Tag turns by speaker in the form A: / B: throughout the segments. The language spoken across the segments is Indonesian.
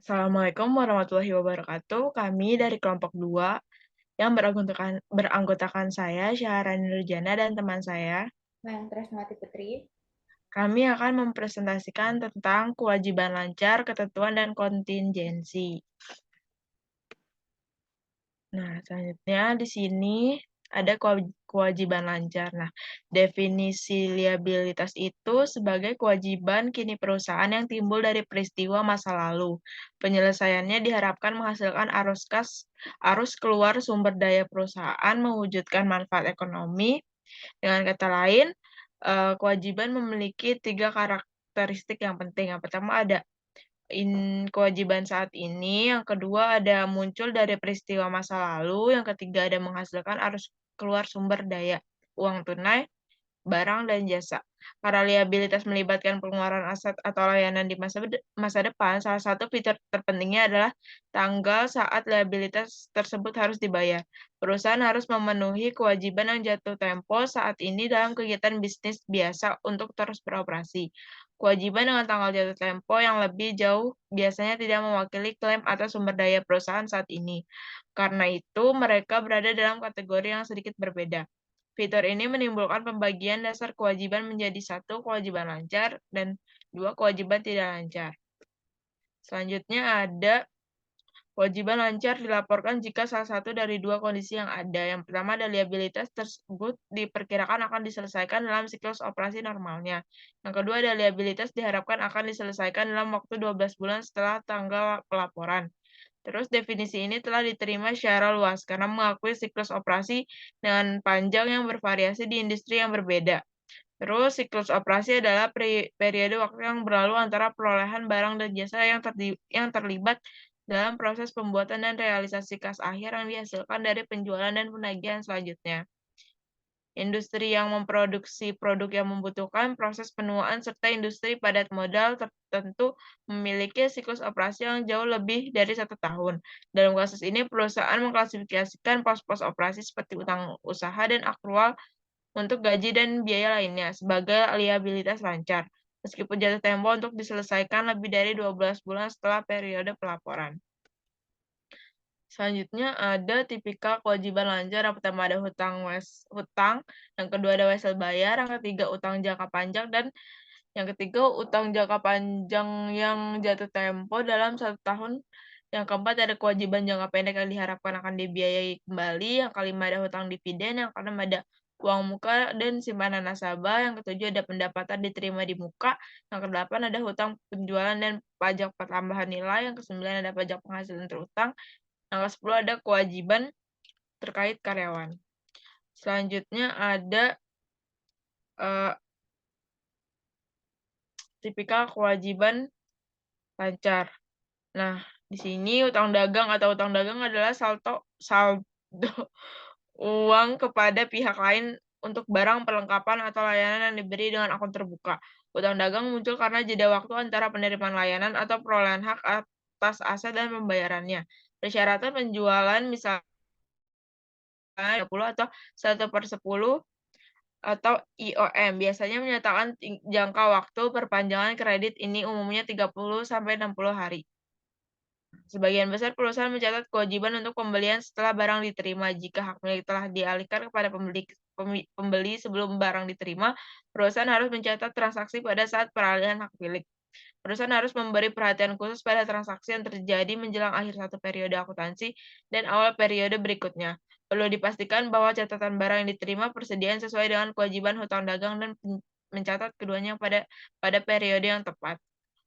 A: Assalamualaikum warahmatullahi wabarakatuh. Kami dari kelompok 2 yang beranggotakan saya, Syahrani Nurjana, dan teman saya.
B: Mayan Tresnawati Putri.
A: Kami akan mempresentasikan tentang kewajiban lancar, ketentuan, dan kontingensi. Nah, selanjutnya di sini ada kewajiban lancar. Nah, definisi liabilitas itu sebagai kewajiban kini perusahaan yang timbul dari peristiwa masa lalu. Penyelesaiannya diharapkan menghasilkan arus keluar sumber daya perusahaan, mewujudkan manfaat ekonomi. Dengan kata lain, kewajiban memiliki 3 karakteristik yang penting. Yang pertama ada kewajiban saat ini, yang kedua ada muncul dari peristiwa masa lalu, yang ketiga ada menghasilkan arus keluar sumber daya uang tunai, barang, dan jasa. Karena liabilitas melibatkan pengeluaran aset atau layanan di masa depan, salah satu fitur terpentingnya adalah tanggal saat liabilitas tersebut harus dibayar. Perusahaan harus memenuhi kewajiban yang jatuh tempo saat ini dalam kegiatan bisnis biasa untuk terus beroperasi. Kewajiban dengan tanggal jatuh tempo yang lebih jauh biasanya tidak mewakili klaim atau sumber daya perusahaan saat ini. Karena itu, mereka berada dalam kategori yang sedikit berbeda. Fitur ini menimbulkan pembagian dasar kewajiban menjadi 1 kewajiban lancar dan 2 kewajiban tidak lancar. Selanjutnya ada kewajiban lancar dilaporkan jika salah satu dari 2 kondisi yang ada. Yang pertama ada liabilitas tersebut diperkirakan akan diselesaikan dalam siklus operasi normalnya. Yang kedua ada liabilitas diharapkan akan diselesaikan dalam waktu 12 bulan setelah tanggal pelaporan. Terus definisi ini telah diterima secara luas karena mengakui siklus operasi dengan panjang yang bervariasi di industri yang berbeda. Terus siklus operasi adalah periode waktu yang berlalu antara perolehan barang dan jasa yang terlibat dalam proses pembuatan dan realisasi kas akhir yang dihasilkan dari penjualan dan penagihan selanjutnya. Industri yang memproduksi produk yang membutuhkan proses penuaan serta industri padat modal tertentu memiliki siklus operasi yang jauh lebih dari 1 tahun. Dalam kasus ini, perusahaan mengklasifikasikan pos-pos operasi seperti utang usaha dan akrual untuk gaji dan biaya lainnya sebagai liabilitas lancar, meskipun jatuh tempo untuk diselesaikan lebih dari 12 bulan setelah periode pelaporan. Selanjutnya ada tipikal kewajiban lancar. Yang pertama ada hutang, yang kedua ada wesel bayar, yang ketiga utang jangka panjang, dan yang ketiga utang jangka panjang yang jatuh tempo dalam 1 tahun. Yang keempat ada kewajiban jangka pendek yang diharapkan akan dibiayai kembali. Yang kelima ada hutang dividen, yang keenam ada uang muka dan simpanan nasabah, yang ketujuh ada pendapatan diterima di muka, yang kedelapan ada hutang penjualan dan pajak tambahan nilai, yang kesembilan ada pajak penghasilan terutang, yang ke-10 ada kewajiban terkait karyawan. Selanjutnya ada tipikal kewajiban lancar. Nah, di sini utang dagang adalah saldo uang kepada pihak lain untuk barang, perlengkapan, atau layanan yang diberi dengan akun terbuka. Utang dagang muncul karena jeda waktu antara penerimaan layanan atau perolehan hak atas aset dan pembayarannya. Persyaratan penjualan misalnya 30 atau 1/10 atau IOM biasanya menyatakan jangka waktu perpanjangan kredit ini umumnya 30 sampai 60 hari. Sebagian besar perusahaan mencatat kewajiban untuk pembelian setelah barang diterima. Jika hak milik telah dialihkan kepada pembeli sebelum barang diterima, perusahaan harus mencatat transaksi pada saat peralihan hak milik. Perusahaan harus memberi perhatian khusus pada transaksi yang terjadi menjelang akhir satu periode akuntansi dan awal periode berikutnya. Perlu dipastikan bahwa catatan barang yang diterima persediaan sesuai dengan kewajiban hutang dagang dan mencatat keduanya pada periode yang tepat.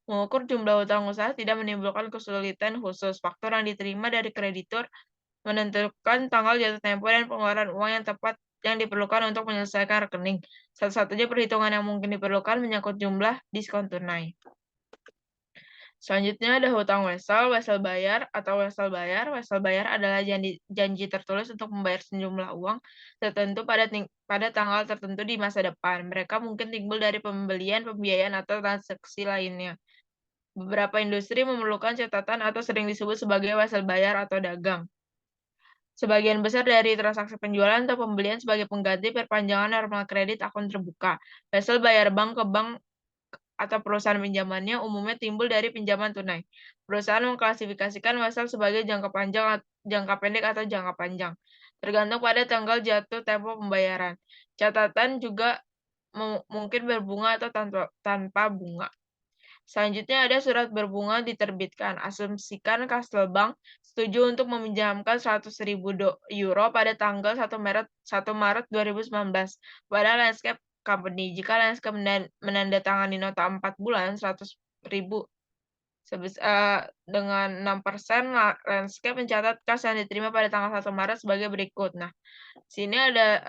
A: Mengukur jumlah hutang usaha tidak menimbulkan kesulitan khusus. Faktor yang diterima dari kreditur menentukan tanggal jatuh tempo dan pengeluaran uang yang tepat yang diperlukan untuk menyelesaikan rekening. Satu-satunya perhitungan yang mungkin diperlukan menyangkut jumlah diskon tunai. Selanjutnya ada hutang wesel bayar atau wesel bayar. Wesel bayar adalah janji tertulis untuk membayar sejumlah uang tertentu pada tanggal tertentu di masa depan. Mereka mungkin timbul dari pembelian, pembiayaan, atau transaksi lainnya. Beberapa industri memerlukan catatan atau sering disebut sebagai wesel bayar atau dagang. Sebagian besar dari transaksi penjualan atau pembelian sebagai pengganti perpanjangan normal kredit akun terbuka. Wesel bayar bank ke bank atau perusahaan pinjamannya umumnya timbul dari pinjaman tunai. Perusahaan mengklasifikasikan wesel sebagai jangka panjang, jangka pendek atau jangka panjang, tergantung pada tanggal jatuh tempo pembayaran. Catatan juga mungkin berbunga atau tanpa bunga. Selanjutnya ada surat berbunga diterbitkan. Asumsikan Castlelbank setuju untuk meminjamkan 100.000 euro pada tanggal 1 Maret 2019 pada Landscape Company. Jika Landscape menandatangani nota 4 bulan 100.000 dengan 6%, Landscape mencatat kas yang diterima pada tanggal 1 Maret sebagai berikut. Nah, sini ada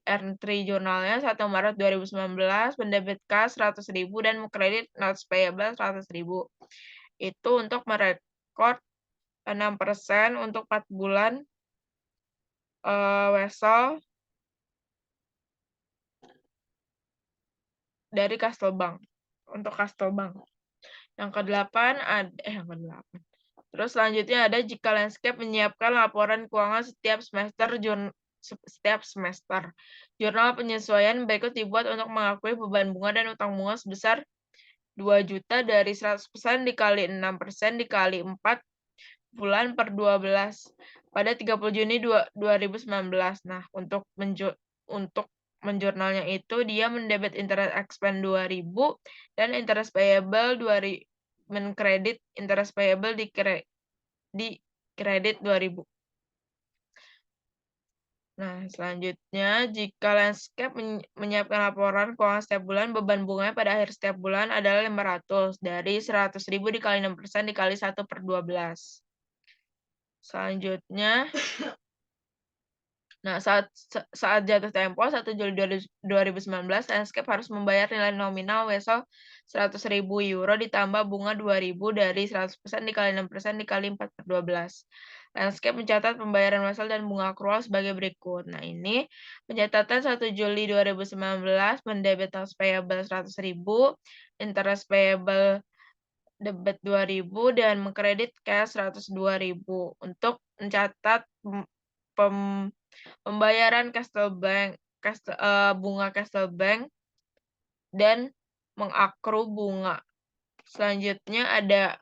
A: entry jurnalnya 1 Maret 2019, mendebit kas 100.000 dan kredit notes payable 100.000. Itu untuk merekod 6% untuk 4 bulan wesel dari Castlelbank. Untuk Castlelbank. Yang ke-8 Terus selanjutnya ada jika Landscape menyiapkan laporan keuangan setiap semester. Jurnal penyesuaian berikut dibuat untuk mengakui beban bunga dan utang bunga sebesar 2 juta dari 100% dikali 6% dikali 4 bulan per 12 pada 30 Juni 2019. Nah, untuk menjurnalnya itu dia mendebit interest expense 2.000 dan interest payable 2.000, menkredit interest payable di kredit 2.000. Nah, selanjutnya jika Landscape menyiapkan laporan keuangan setiap bulan, beban bunganya pada akhir setiap bulan adalah 500 dari 100.000 dikali 6% dikali 1 per 12. Selanjutnya, nah saat jatuh tempo 1 Juli 2019, Landscape harus membayar nilai nominal wesel 100.000 euro ditambah bunga 2.000 dari 100% dikali 6% dikali 4 per 12. Landscape mencatat pembayaran wesel dan bunga akrual sebagai berikut. Nah, ini pencatatan 1 Juli 2019, mendebit notes payable 100.000, interest payable debit 2.000 dan mengkredit cash 102.000 untuk mencatat pembayaran bunga Castlelbank dan mengakru bunga. Selanjutnya ada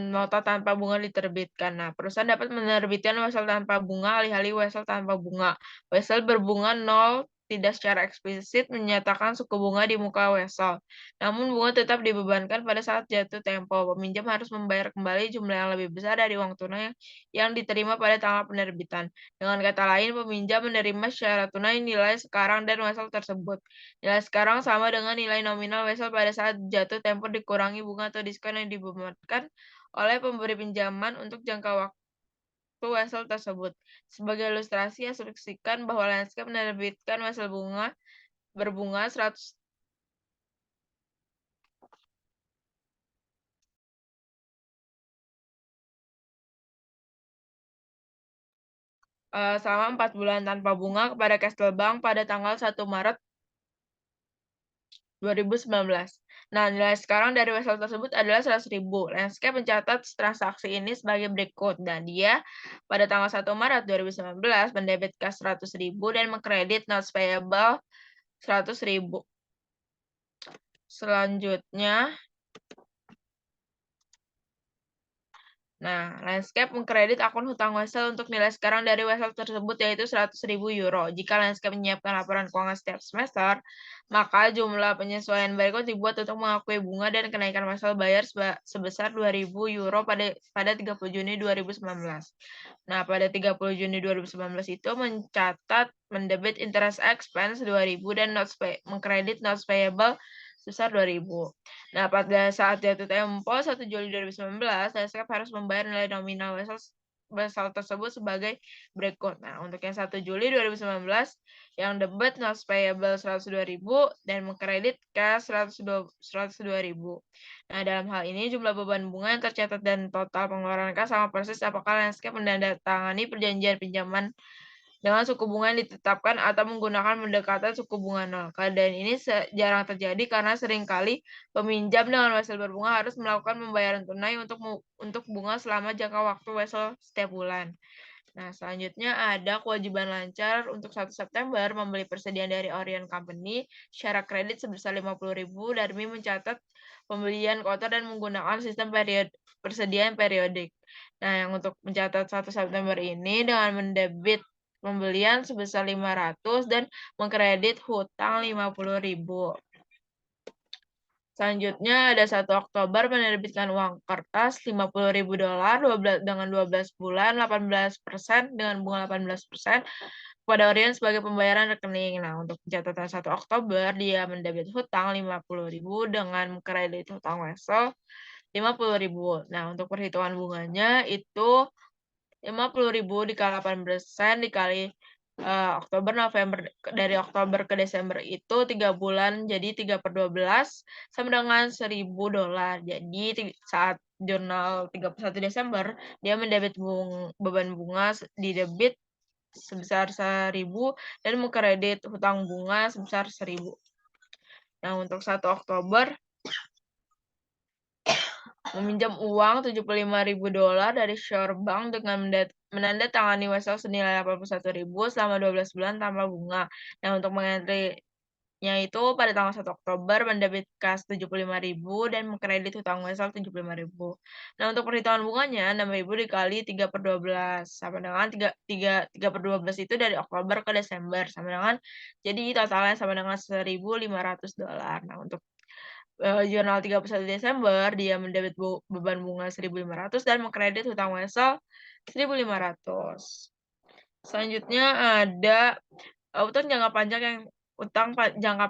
A: nota tanpa bunga diterbitkan. Nah, perusahaan dapat menerbitkan wesel tanpa bunga, alih-alih wesel tanpa bunga. Wesel berbunga 0 tidak secara eksplisit menyatakan suku bunga di muka wesel. Namun bunga tetap dibebankan pada saat jatuh tempo. Peminjam harus membayar kembali jumlah yang lebih besar dari uang tunai yang diterima pada tanggal penerbitan. Dengan kata lain, peminjam menerima secara tunai nilai sekarang dan wesel tersebut. Nilai sekarang sama dengan nilai nominal wesel pada saat jatuh tempo dikurangi bunga atau diskon yang dibebankan oleh pemberi pinjaman untuk jangka waktu wesel tersebut. Sebagai ilustrasi, asumsikan bahwa Landscape menerbitkan wesel berbunga 100 selama 4 bulan tanpa bunga kepada Castlelbank pada tanggal 1 Maret 2019. Nah, nilai sekarang dari wesel tersebut adalah 100.000. Landscape mencatat transaksi ini sebagai berikut. Dan dia pada tanggal 1 Maret 2019 mendebit kas 100.000 dan mengkredit notes payable 100.000. Selanjutnya, nah, Landscape mengkredit akun hutang wesel untuk nilai sekarang dari wesel tersebut yaitu 100.000 euro. Jika Landscape menyiapkan laporan keuangan setiap semester, maka jumlah penyesuaian berikut dibuat untuk mengakui bunga dan kenaikan wesel bayar sebesar 2.000 euro pada 30 Juni 2019. Nah, pada 30 Juni 2019 itu mencatat mendebit interest expense 2.000 dan mengkredit notes payable sebesar 2.000. Nah, pada saat jatuh tempo 1 Juli 2019, Landscape harus membayar nilai nominal wesel tersebut sebagai berikut. Nah, untuk yang 1 Juli 2019, yang debit notes payable 102.000 dan mengkredit cash 102.000. Nah, dalam hal ini jumlah beban bunga yang tercatat dan total pengeluaran kas sama persis apakah Landscape menandatangani perjanjian pinjaman dengan suku bunga yang ditetapkan atau menggunakan pendekatan suku bunga nol. Keadaan ini jarang terjadi karena seringkali peminjam dengan wesel berbunga harus melakukan pembayaran tunai untuk bunga selama jangka waktu wesel setiap bulan. Nah, selanjutnya ada kewajiban lancar untuk 1 September membeli persediaan dari Orion Company secara kredit sebesar 50.000 demi mencatat pembelian kuota dan menggunakan sistem persediaan periodik. Nah, yang untuk mencatat 1 September ini dengan mendebit pembelian sebesar 500 dan mengkredit hutang 50.000. Selanjutnya ada 1 Oktober menerbitkan uang kertas $50.000 dengan 12 bulan 18% dengan bunga 18% kepada Orion sebagai pembayaran rekening. Nah, untuk pencatatan 1 Oktober dia mendebit hutang 50.000 dengan kredit hutang wesel 50.000. Nah, untuk perhitungan bunganya itu 50.000 dikali 8% dikali Oktober, November, dari Oktober ke Desember itu 3 bulan, jadi 3/12 sama dengan $1.000. Jadi saat jurnal 31 Desember, dia mendebit beban bunga di debit sebesar 1.000 dan mengkredit hutang bunga sebesar 1.000. Nah, untuk 1 Oktober meminjam uang $75.000 dari Shore Bank dengan menandatangani wesel senilai 81.000 selama 12 bulan tanpa bunga. Nah, untuk mengentrinya itu pada tanggal 1 Oktober mendebit kas 75.000 dan mengkredit hutang wesel 75.000. Nah, untuk perhitungan bunganya 6.000 dikali 3/12 sama dengan 3/12 itu dari Oktober ke Desember sama dengan jadi totalnya sama dengan $1.500. Nah, untuk jurnal 31 Desember, dia mendebit beban bunga 1.500 dan mengkredit hutang wesel 1.500. Selanjutnya ada utang jangka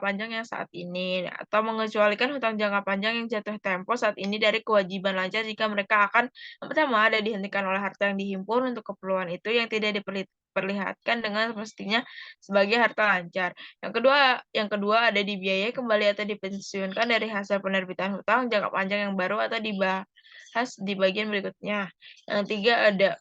A: panjang yang saat ini atau mengecualikan hutang jangka panjang yang jatuh tempo saat ini dari kewajiban lancar jika mereka akan yang pertama ada dihentikan oleh harta yang dihimpun untuk keperluan itu yang tidak diperlihatkan dengan semestinya sebagai harta lancar. Yang kedua ada dibiayai kembali atau dipensiunkan dari hasil penerbitan hutang jangka panjang yang baru atau dibahas di bagian berikutnya. Yang ketiga ada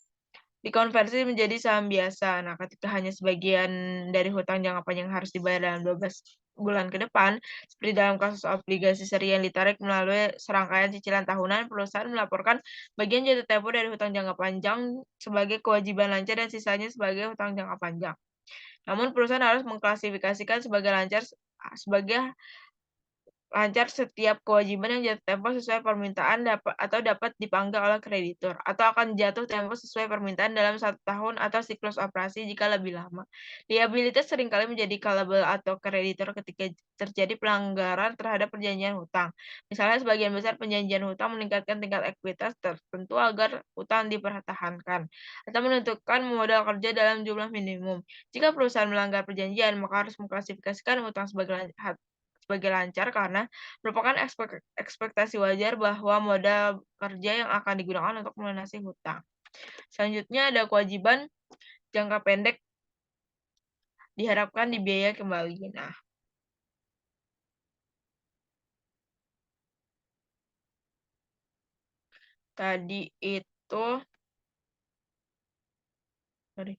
A: dikonversi menjadi saham biasa. Nah, ketika hanya sebagian dari hutang jangka panjang harus dibayar dalam 12 bulan ke depan, seperti dalam kasus obligasi seri yang ditarik melalui serangkaian cicilan tahunan, perusahaan melaporkan bagian jatuh tempo dari hutang jangka panjang sebagai kewajiban lancar dan sisanya sebagai hutang jangka panjang. Namun, perusahaan harus mengklasifikasikan sebagai lancar setiap kewajiban yang jatuh tempo sesuai permintaan dapat dipanggil oleh kreditur, atau akan jatuh tempo sesuai permintaan dalam 1 tahun atau siklus operasi jika lebih lama. Liabilitas seringkali menjadi culpable atau kreditur ketika terjadi pelanggaran terhadap perjanjian hutang. Misalnya sebagian besar perjanjian hutang meningkatkan tingkat ekuitas tertentu agar hutang dipertahankan, atau menentukan modal kerja dalam jumlah minimum. Jika perusahaan melanggar perjanjian, maka harus mengklasifikasikan hutang sebagai lancar karena merupakan ekspektasi wajar bahwa modal kerja yang akan digunakan untuk melunasi hutang. Selanjutnya ada kewajiban jangka pendek diharapkan dibiayai kembali. Nah, tadi itu sorry.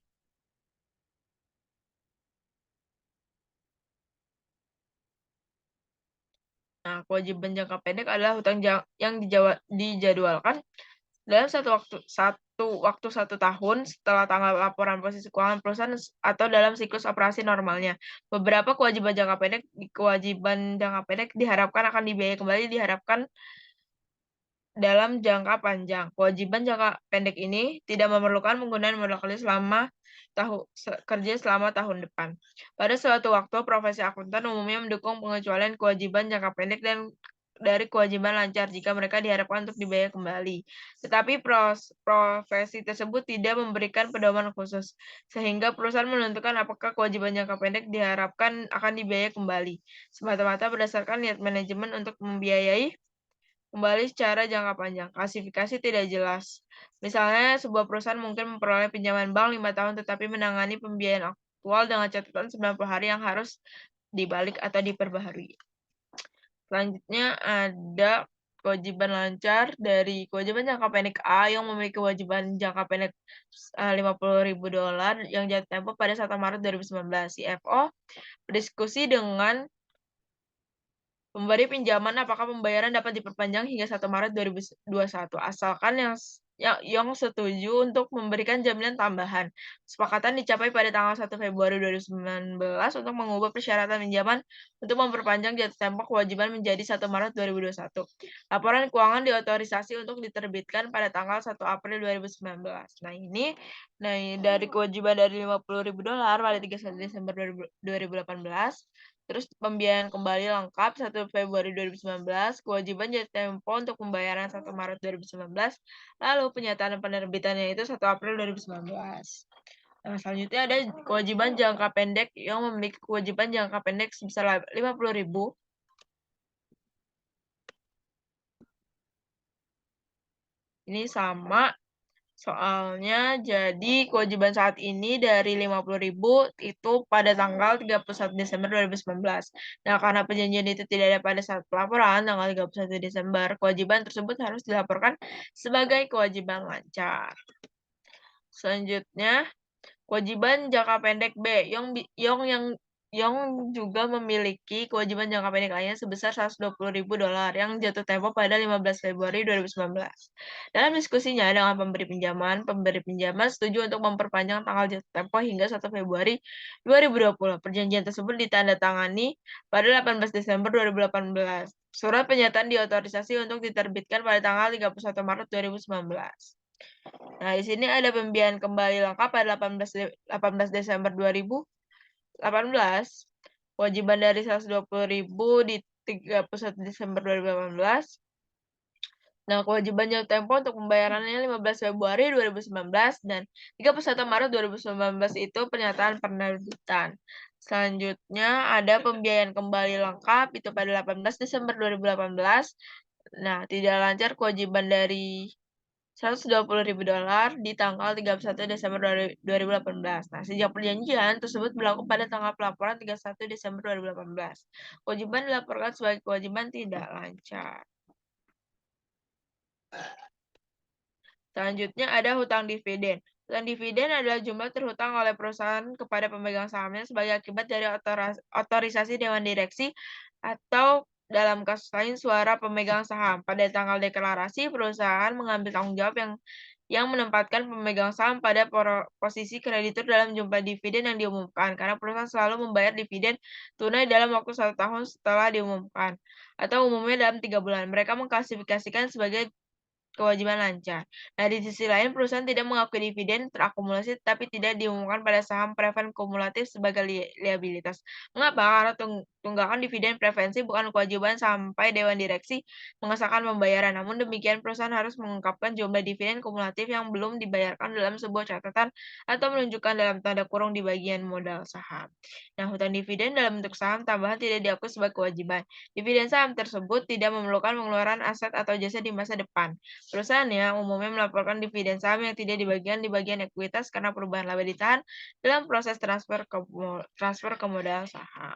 A: Nah, kewajiban jangka pendek adalah hutang yang dijadwalkan dalam satu tahun setelah tanggal laporan posisi keuangan perusahaan atau dalam siklus operasi normalnya. Beberapa kewajiban jangka pendek diharapkan akan dibiayai kembali diharapkan dalam jangka panjang. Kewajiban jangka pendek ini tidak memerlukan penggunaan modal kerja selama tahun depan. Pada suatu waktu, profesi akuntan umumnya mendukung pengecualian kewajiban jangka pendek dan dari kewajiban lancar jika mereka diharapkan untuk dibayar kembali. Tetapi profesi tersebut tidak memberikan pedoman khusus, sehingga perusahaan menentukan apakah kewajiban jangka pendek diharapkan akan dibayar kembali, semata-mata berdasarkan niat manajemen untuk membiayai kembali secara jangka panjang. Klasifikasi tidak jelas. Misalnya, sebuah perusahaan mungkin memperoleh pinjaman bank 5 tahun tetapi menangani pembiayaan aktual dengan catatan 90 hari yang harus dibalik atau diperbaharui. Selanjutnya ada kewajiban lancar dari kewajiban jangka pendek A yang memiliki kewajiban jangka pendek $50.000 yang jatuh tempo pada 1 Maret 2019. CFO berdiskusi dengan pemberi pinjaman apakah pembayaran dapat diperpanjang hingga 1 Maret 2021 asalkan yang yang setuju untuk memberikan jaminan tambahan. Kesepakatan dicapai pada tanggal 1 Februari 2019 untuk mengubah persyaratan pinjaman untuk memperpanjang jatuh tempo kewajiban menjadi 1 Maret 2021. Laporan keuangan diotorisasi untuk diterbitkan pada tanggal 1 April 2019. Nah, dari kewajiban dari $50.000 pada 31 Desember 2018. Terus pembiayaan kembali lengkap 1 Februari 2019, kewajiban jatuh tempo untuk pembayaran 1 Maret 2019, lalu penyataan penerbitannya itu 1 April 2019. Nah, selanjutnya ada kewajiban jangka pendek yang memiliki kewajiban jangka pendek sebesar 50.000. Ini sama. Soalnya jadi kewajiban saat ini dari 50.000 itu pada tanggal 31 Desember 2019. Nah, karena perjanjian itu tidak ada pada saat pelaporan tanggal 31 Desember, kewajiban tersebut harus dilaporkan sebagai kewajiban lancar. Selanjutnya, kewajiban jangka pendek B yang juga memiliki kewajiban jangka pendek lainnya sebesar $120.000 yang jatuh tempo pada 15 Februari 2019. Dalam diskusinya dengan pemberi pinjaman setuju untuk memperpanjang tanggal jatuh tempo hingga 1 Februari 2020. Perjanjian tersebut ditandatangani pada 18 Desember 2018. Surat pernyataan diotorisasi untuk diterbitkan pada tanggal 31 Maret 2019. Nah, di sini ada pembiayaan kembali lengkap pada 18 Desember 2018, kewajiban dari 120.000 di 31 Desember 2018. Nah, kewajiban jatuh tempo untuk pembayarannya 15 Februari 2019 dan 31 Maret 2019 itu pernyataan penerbitan. Selanjutnya ada pembiayaan kembali lengkap itu pada 18 Desember 2018. Nah, tidak lancar kewajiban dari $120.000 di tanggal 31 Desember 2018. Nah, sejak perjanjian tersebut berlaku pada tanggal pelaporan 31 Desember 2018. Kewajiban dilaporkan sebagai kewajiban tidak lancar. Selanjutnya ada hutang dividen. Hutang dividen adalah jumlah terhutang oleh perusahaan kepada pemegang sahamnya sebagai akibat dari otorisasi dewan direksi atau dalam kasus lain suara pemegang saham. Pada tanggal deklarasi, perusahaan mengambil tanggung jawab yang menempatkan pemegang saham pada posisi kreditur dalam jumlah dividen yang diumumkan, karena perusahaan selalu membayar dividen tunai dalam waktu 1 tahun setelah diumumkan, atau umumnya dalam 3 bulan. Mereka mengklasifikasikan sebagai kewajiban lancar. Nah, di sisi lain, perusahaan tidak mengakui dividen terakumulasi tapi tidak diumumkan pada saham preferensi kumulatif sebagai liabilitas. Mengapa? Karena tunggakan dividen preferensi bukan kewajiban sampai Dewan Direksi mengesahkan pembayaran. Namun demikian, perusahaan harus mengungkapkan jumlah dividen kumulatif yang belum dibayarkan dalam sebuah catatan atau menunjukkan dalam tanda kurung di bagian modal saham. Nah, hutang dividen dalam bentuk saham tambahan tidak diakui sebagai kewajiban. Dividen saham tersebut tidak memerlukan pengeluaran aset atau jasa di masa depan. Perusahaannya umumnya melaporkan dividen saham yang tidak dibagikan di bagian ekuitas karena perubahan laba ditahan dalam proses transfer ke modal saham.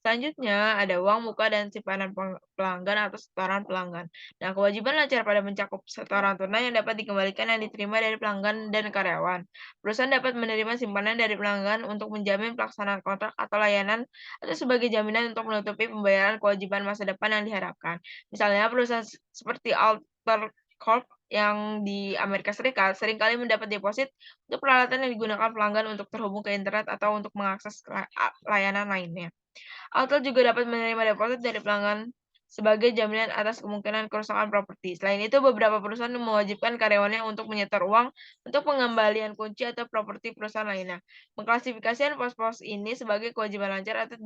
A: Selanjutnya, ada uang muka dan simpanan pelanggan atau setoran pelanggan. Nah, kewajiban lancar pada mencakup setoran tunai yang dapat dikembalikan yang diterima dari pelanggan dan karyawan. Perusahaan dapat menerima simpanan dari pelanggan untuk menjamin pelaksanaan kontrak atau layanan atau sebagai jaminan untuk menutupi pembayaran kewajiban masa depan yang diharapkan. Misalnya, perusahaan seperti Alter Corp yang di Amerika Serikat seringkali mendapat deposit untuk peralatan yang digunakan pelanggan untuk terhubung ke internet atau untuk mengakses layanan lainnya. Altel juga dapat menerima deposit dari pelanggan sebagai jaminan atas kemungkinan kerusakan properti. Selain itu, beberapa perusahaan mewajibkan karyawannya untuk menyetor uang untuk pengembalian kunci atau properti perusahaan lainnya. Mengklasifikasikan pos-pos ini sebagai kewajiban lancar atau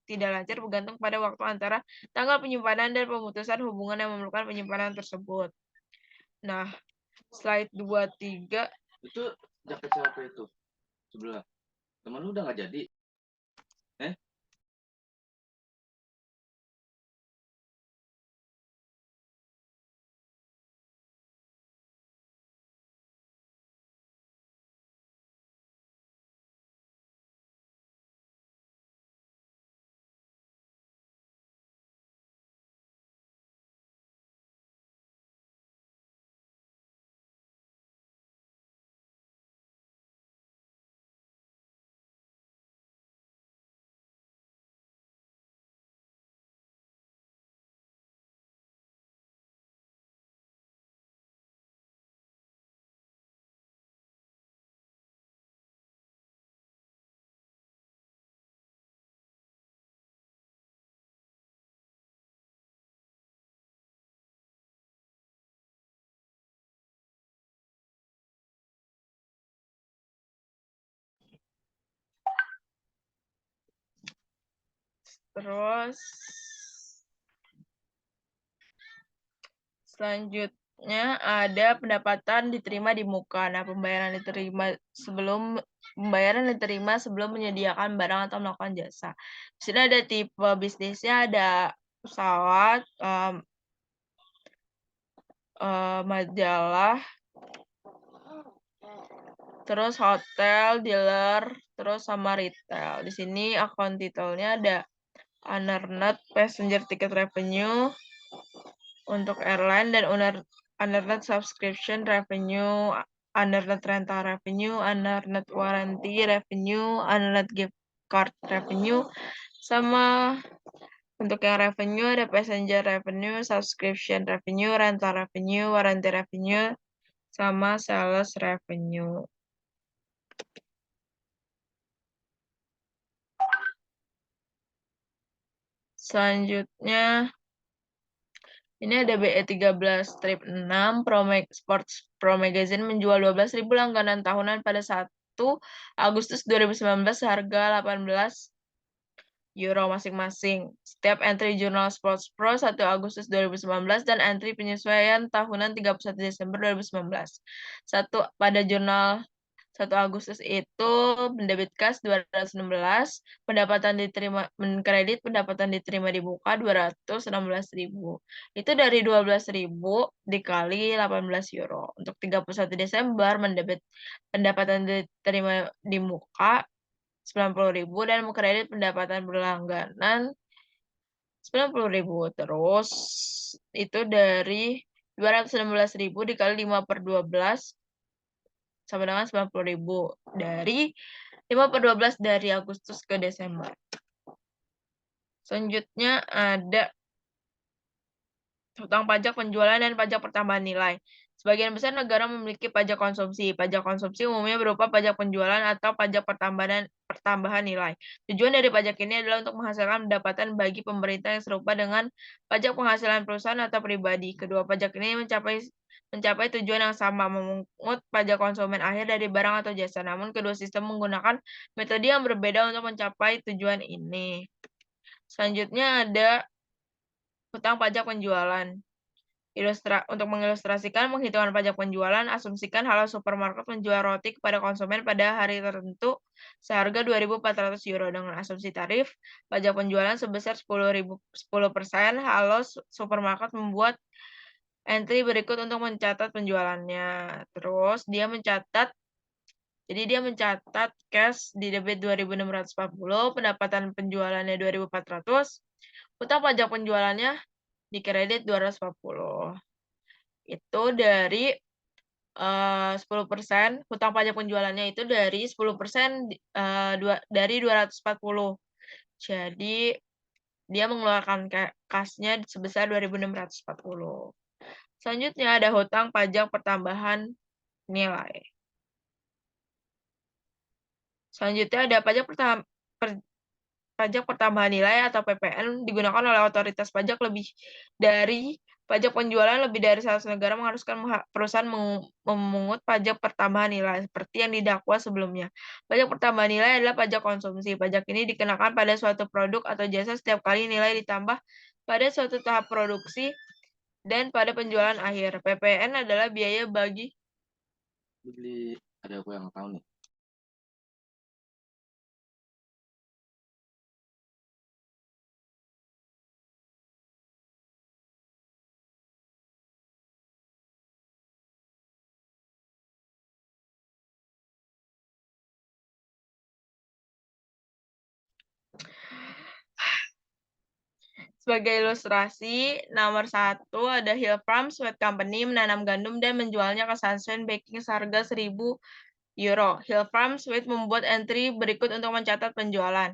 A: tidak lancar bergantung pada waktu antara tanggal penyimpanan dan pemutusan hubungan yang memerlukan penyimpanan tersebut. Nah, slide 23.
C: Itu jaket siapa itu? Sebelah. Temen lu udah nggak jadi?
A: Terus selanjutnya ada pendapatan diterima di muka. Nah, pembayaran diterima sebelum menyediakan barang atau melakukan jasa. Di sini ada tipe bisnisnya, ada pesawat, majalah, terus hotel, dealer, terus sama retail. Di sini account detailnya ada Unearned passenger ticket revenue untuk airline dan unearned subscription revenue, unearned rental revenue, unearned warranty revenue, unearned gift card revenue, sama untuk yang revenue ada passenger revenue, subscription revenue, rental revenue, warranty revenue, sama sales revenue. Selanjutnya ini ada BE13 strip 6 Sports Pro Magazine menjual 12.000 langganan tahunan pada 1 Agustus 2019 seharga 18 euro masing-masing. Setiap entry jurnal Sports Pro 1 Agustus 2019 dan entry penyesuaian tahunan 31 Desember 2019. Pada jurnal 1 Agustus itu debit kas 216, pendapatan diterima kredit pendapatan diterima di muka 216.000. Itu dari 12.000 dikali 18 euro. Untuk 31 Desember mendebit pendapatan diterima di muka 90.000 dan kredit pendapatan berlangganan 90.000. Terus itu dari 216.000 dikali 5/12 sama dengan 90.000. Dari 5/12 dari Agustus ke Desember. Selanjutnya ada hutang pajak penjualan dan pajak pertambahan nilai. Sebagian besar negara memiliki pajak konsumsi. Pajak konsumsi umumnya berupa pajak penjualan atau pajak pertambahan nilai. Tujuan dari pajak ini adalah untuk menghasilkan pendapatan bagi pemerintah yang serupa dengan pajak penghasilan perusahaan atau pribadi. Kedua pajak ini mencapai tujuan yang sama, memungut pajak konsumen akhir dari barang atau jasa. Namun kedua sistem menggunakan metode yang berbeda untuk mencapai tujuan ini. Selanjutnya ada hutang pajak penjualan. Untuk mengilustrasikan penghitungan pajak penjualan, asumsikan halo supermarket menjual roti kepada konsumen pada hari tertentu seharga 2.400 euro dengan asumsi tarif pajak penjualan sebesar 10%. Halo supermarket membuat entry berikut untuk mencatat penjualannya. Terus dia mencatat cash di debit 2.640, pendapatan penjualannya 2.400, hutang pajak penjualannya di kredit 240. Itu dari 10%, hutang pajak penjualannya itu dari 10% dari 240. Jadi dia mengeluarkan kasnya sebesar 2.640. Selanjutnya ada hutang pajak pertambahan nilai. Selanjutnya ada pajak pertambahan nilai atau PPN digunakan oleh otoritas pajak lebih dari pajak penjualan lebih dari 100 negara mengharuskan perusahaan memungut pajak pertambahan nilai seperti yang didakwa sebelumnya. Pajak pertambahan nilai adalah pajak konsumsi. Pajak ini dikenakan pada suatu produk atau jasa setiap kali nilai ditambah pada suatu tahap produksi dan pada penjualan akhir. PPN adalah biaya bagi
C: Beli, ada aku yang tahu nih.
A: Sebagai ilustrasi, nomor 1 ada Hill Farm Sweet Company menanam gandum dan menjualnya ke Sunshine Baking seharga 1.000 euro. Hill Farm Sweet membuat entry berikut untuk mencatat penjualan.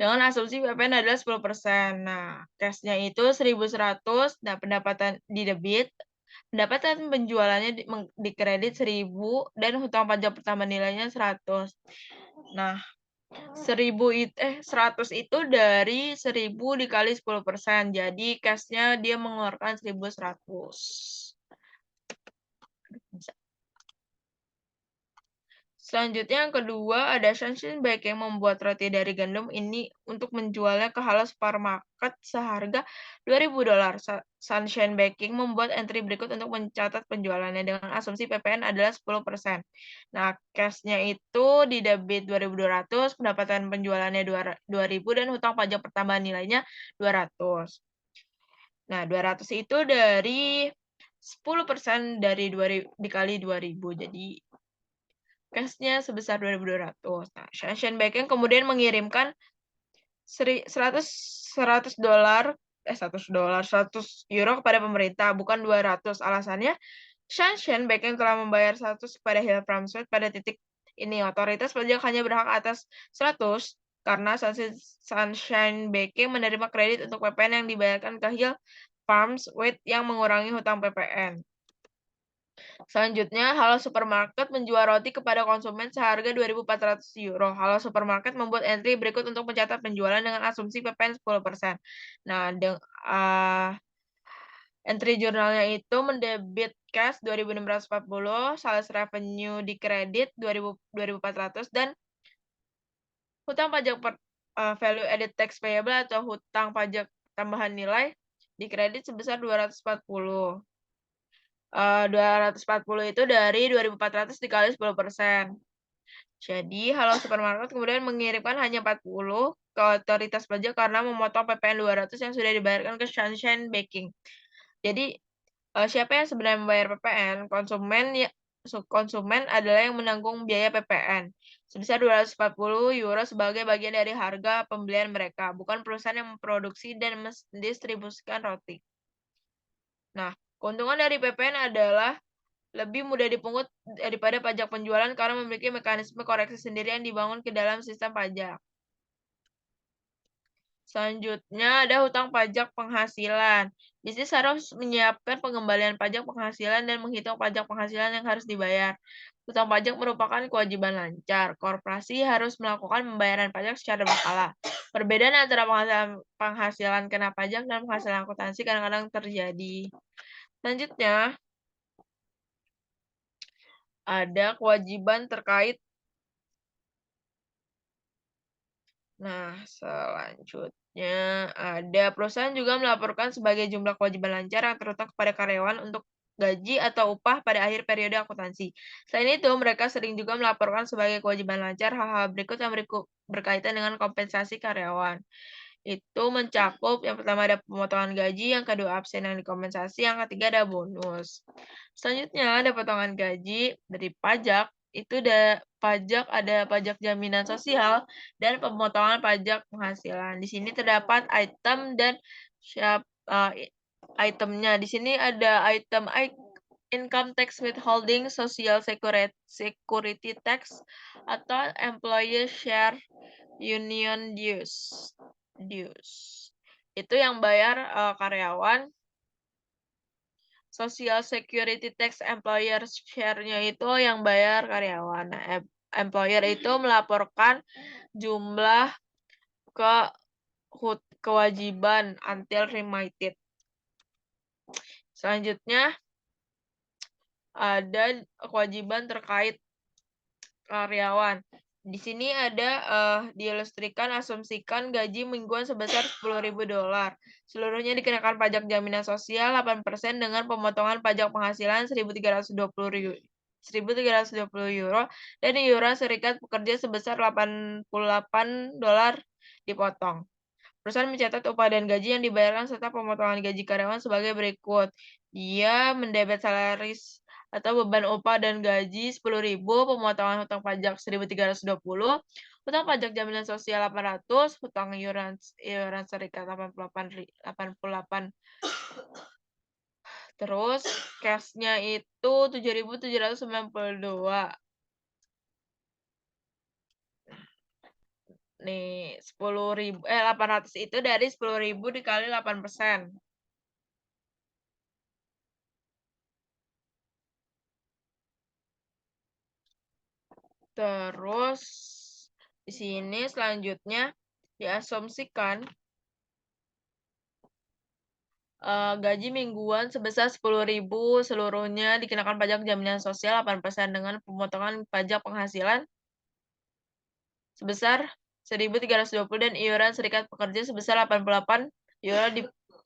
A: Dengan asumsi PPN adalah 10%. Nah, cash-nya itu 1.100, nah pendapatan di debit, pendapatan penjualannya di kredit 1.000 dan hutang pajak pertambahan nilainya 100. Nah, 100 itu dari 1.000 dikali 10%. Jadi cash-nya dia mengeluarkan 1.100. Selanjutnya yang kedua ada Sunshine Baking membuat roti dari gandum ini untuk menjualnya ke halo supermarket seharga $2.000. Sunshine Baking membuat entry berikut untuk mencatat penjualannya dengan asumsi PPN adalah 10%. Nah, cash-nya itu di debit 2.200, pendapatan penjualannya 2.000 dan hutang pajak pertambahan nilainya 200. Nah, 200 itu dari 10% dari 2.000 dikali 2.000. Jadi cash-nya sebesar 2.200. Nah, Sunshine Baking kemudian mengirimkan 100 dolar 100 euro kepada pemerintah, bukan 200. Alasannya, Sunshine Baking telah membayar 100 kepada Hill Farm Sweet pada titik ini. Otoritas pajak hanya berhak atas 100 karena Sunshine Baking menerima kredit untuk PPN yang dibayarkan ke Hill Farm Sweet yang mengurangi hutang PPN. Selanjutnya, Halo Supermarket menjual roti kepada konsumen seharga 2.400 euro. Halo Supermarket membuat entry berikut untuk mencatat penjualan dengan asumsi PPN 10%. Nah, entry jurnalnya itu mendebit cash 2.640, sales revenue di kredit 2.400, dan hutang pajak value added tax payable atau hutang pajak tambahan nilai di kredit sebesar 240. 240 itu dari 2.400 dikali 10%. Jadi, Halo Supermarket kemudian mengirimkan hanya 40 ke otoritas pajak karena memotong PPN 200 yang sudah dibayarkan ke Sunshine Baking. Jadi, siapa yang sebenarnya membayar PPN? Konsumen adalah yang menanggung biaya PPN sebesar 240 euro sebagai bagian dari harga pembelian mereka, bukan perusahaan yang memproduksi dan mendistribusikan roti. Nah, keuntungan dari PPN adalah lebih mudah dipungut daripada pajak penjualan karena memiliki mekanisme koreksi sendiri yang dibangun ke dalam sistem pajak. Selanjutnya ada hutang pajak penghasilan. Bisnis harus menyiapkan pengembalian pajak penghasilan dan menghitung pajak penghasilan yang harus dibayar. Hutang pajak merupakan kewajiban lancar. Korporasi harus melakukan pembayaran pajak secara berkala. Perbedaan antara penghasilan kena pajak dan penghasilan akuntansi kadang-kadang terjadi. Selanjutnya, ada kewajiban terkait. Nah, selanjutnya ada perusahaan juga melaporkan sebagai jumlah kewajiban lancar yang terutang kepada karyawan untuk gaji atau upah pada akhir periode akuntansi. Selain itu, mereka sering juga melaporkan sebagai kewajiban lancar hal-hal berikut yang berkaitan dengan kompensasi karyawan. Itu mencakup yang pertama ada pemotongan gaji, yang kedua absen yang dikompensasi, yang ketiga ada bonus. Selanjutnya ada potongan gaji dari pajak, itu ada pajak jaminan sosial dan pemotongan pajak penghasilan. Di sini terdapat item dan itemnya. Di sini ada item income tax withholding, social security tax, atau employee share union dues. Itu yang bayar karyawan. Social security tax employer share-nya itu yang bayar karyawan. Nah, employer itu melaporkan jumlah kewajiban until remitted. Selanjutnya ada kewajiban terkait karyawan. Di sini ada diilustrasikan asumsikan gaji mingguan sebesar $10.000. Seluruhnya dikenakan pajak jaminan sosial 8% dengan pemotongan pajak penghasilan 1.320 euro dan iuran serikat pekerja sebesar $88 dipotong. Perusahaan mencatat upah dan gaji yang dibayarkan serta pemotongan gaji karyawan sebagai berikut. Dia mendebet salaris atau beban upah dan gaji 10.000, pemotongan hutang pajak 1.320, hutang pajak jaminan sosial 800, hutang iuran serikat 88. Terus cash-nya itu 7.792. Nih, 800 itu dari 10.000 dikali 8%. Terus di sini selanjutnya diasumsikan gaji mingguan sebesar 10.000 seluruhnya dikenakan pajak jaminan sosial 8% dengan pemotongan pajak penghasilan sebesar 1.320 dan iuran serikat pekerja sebesar 88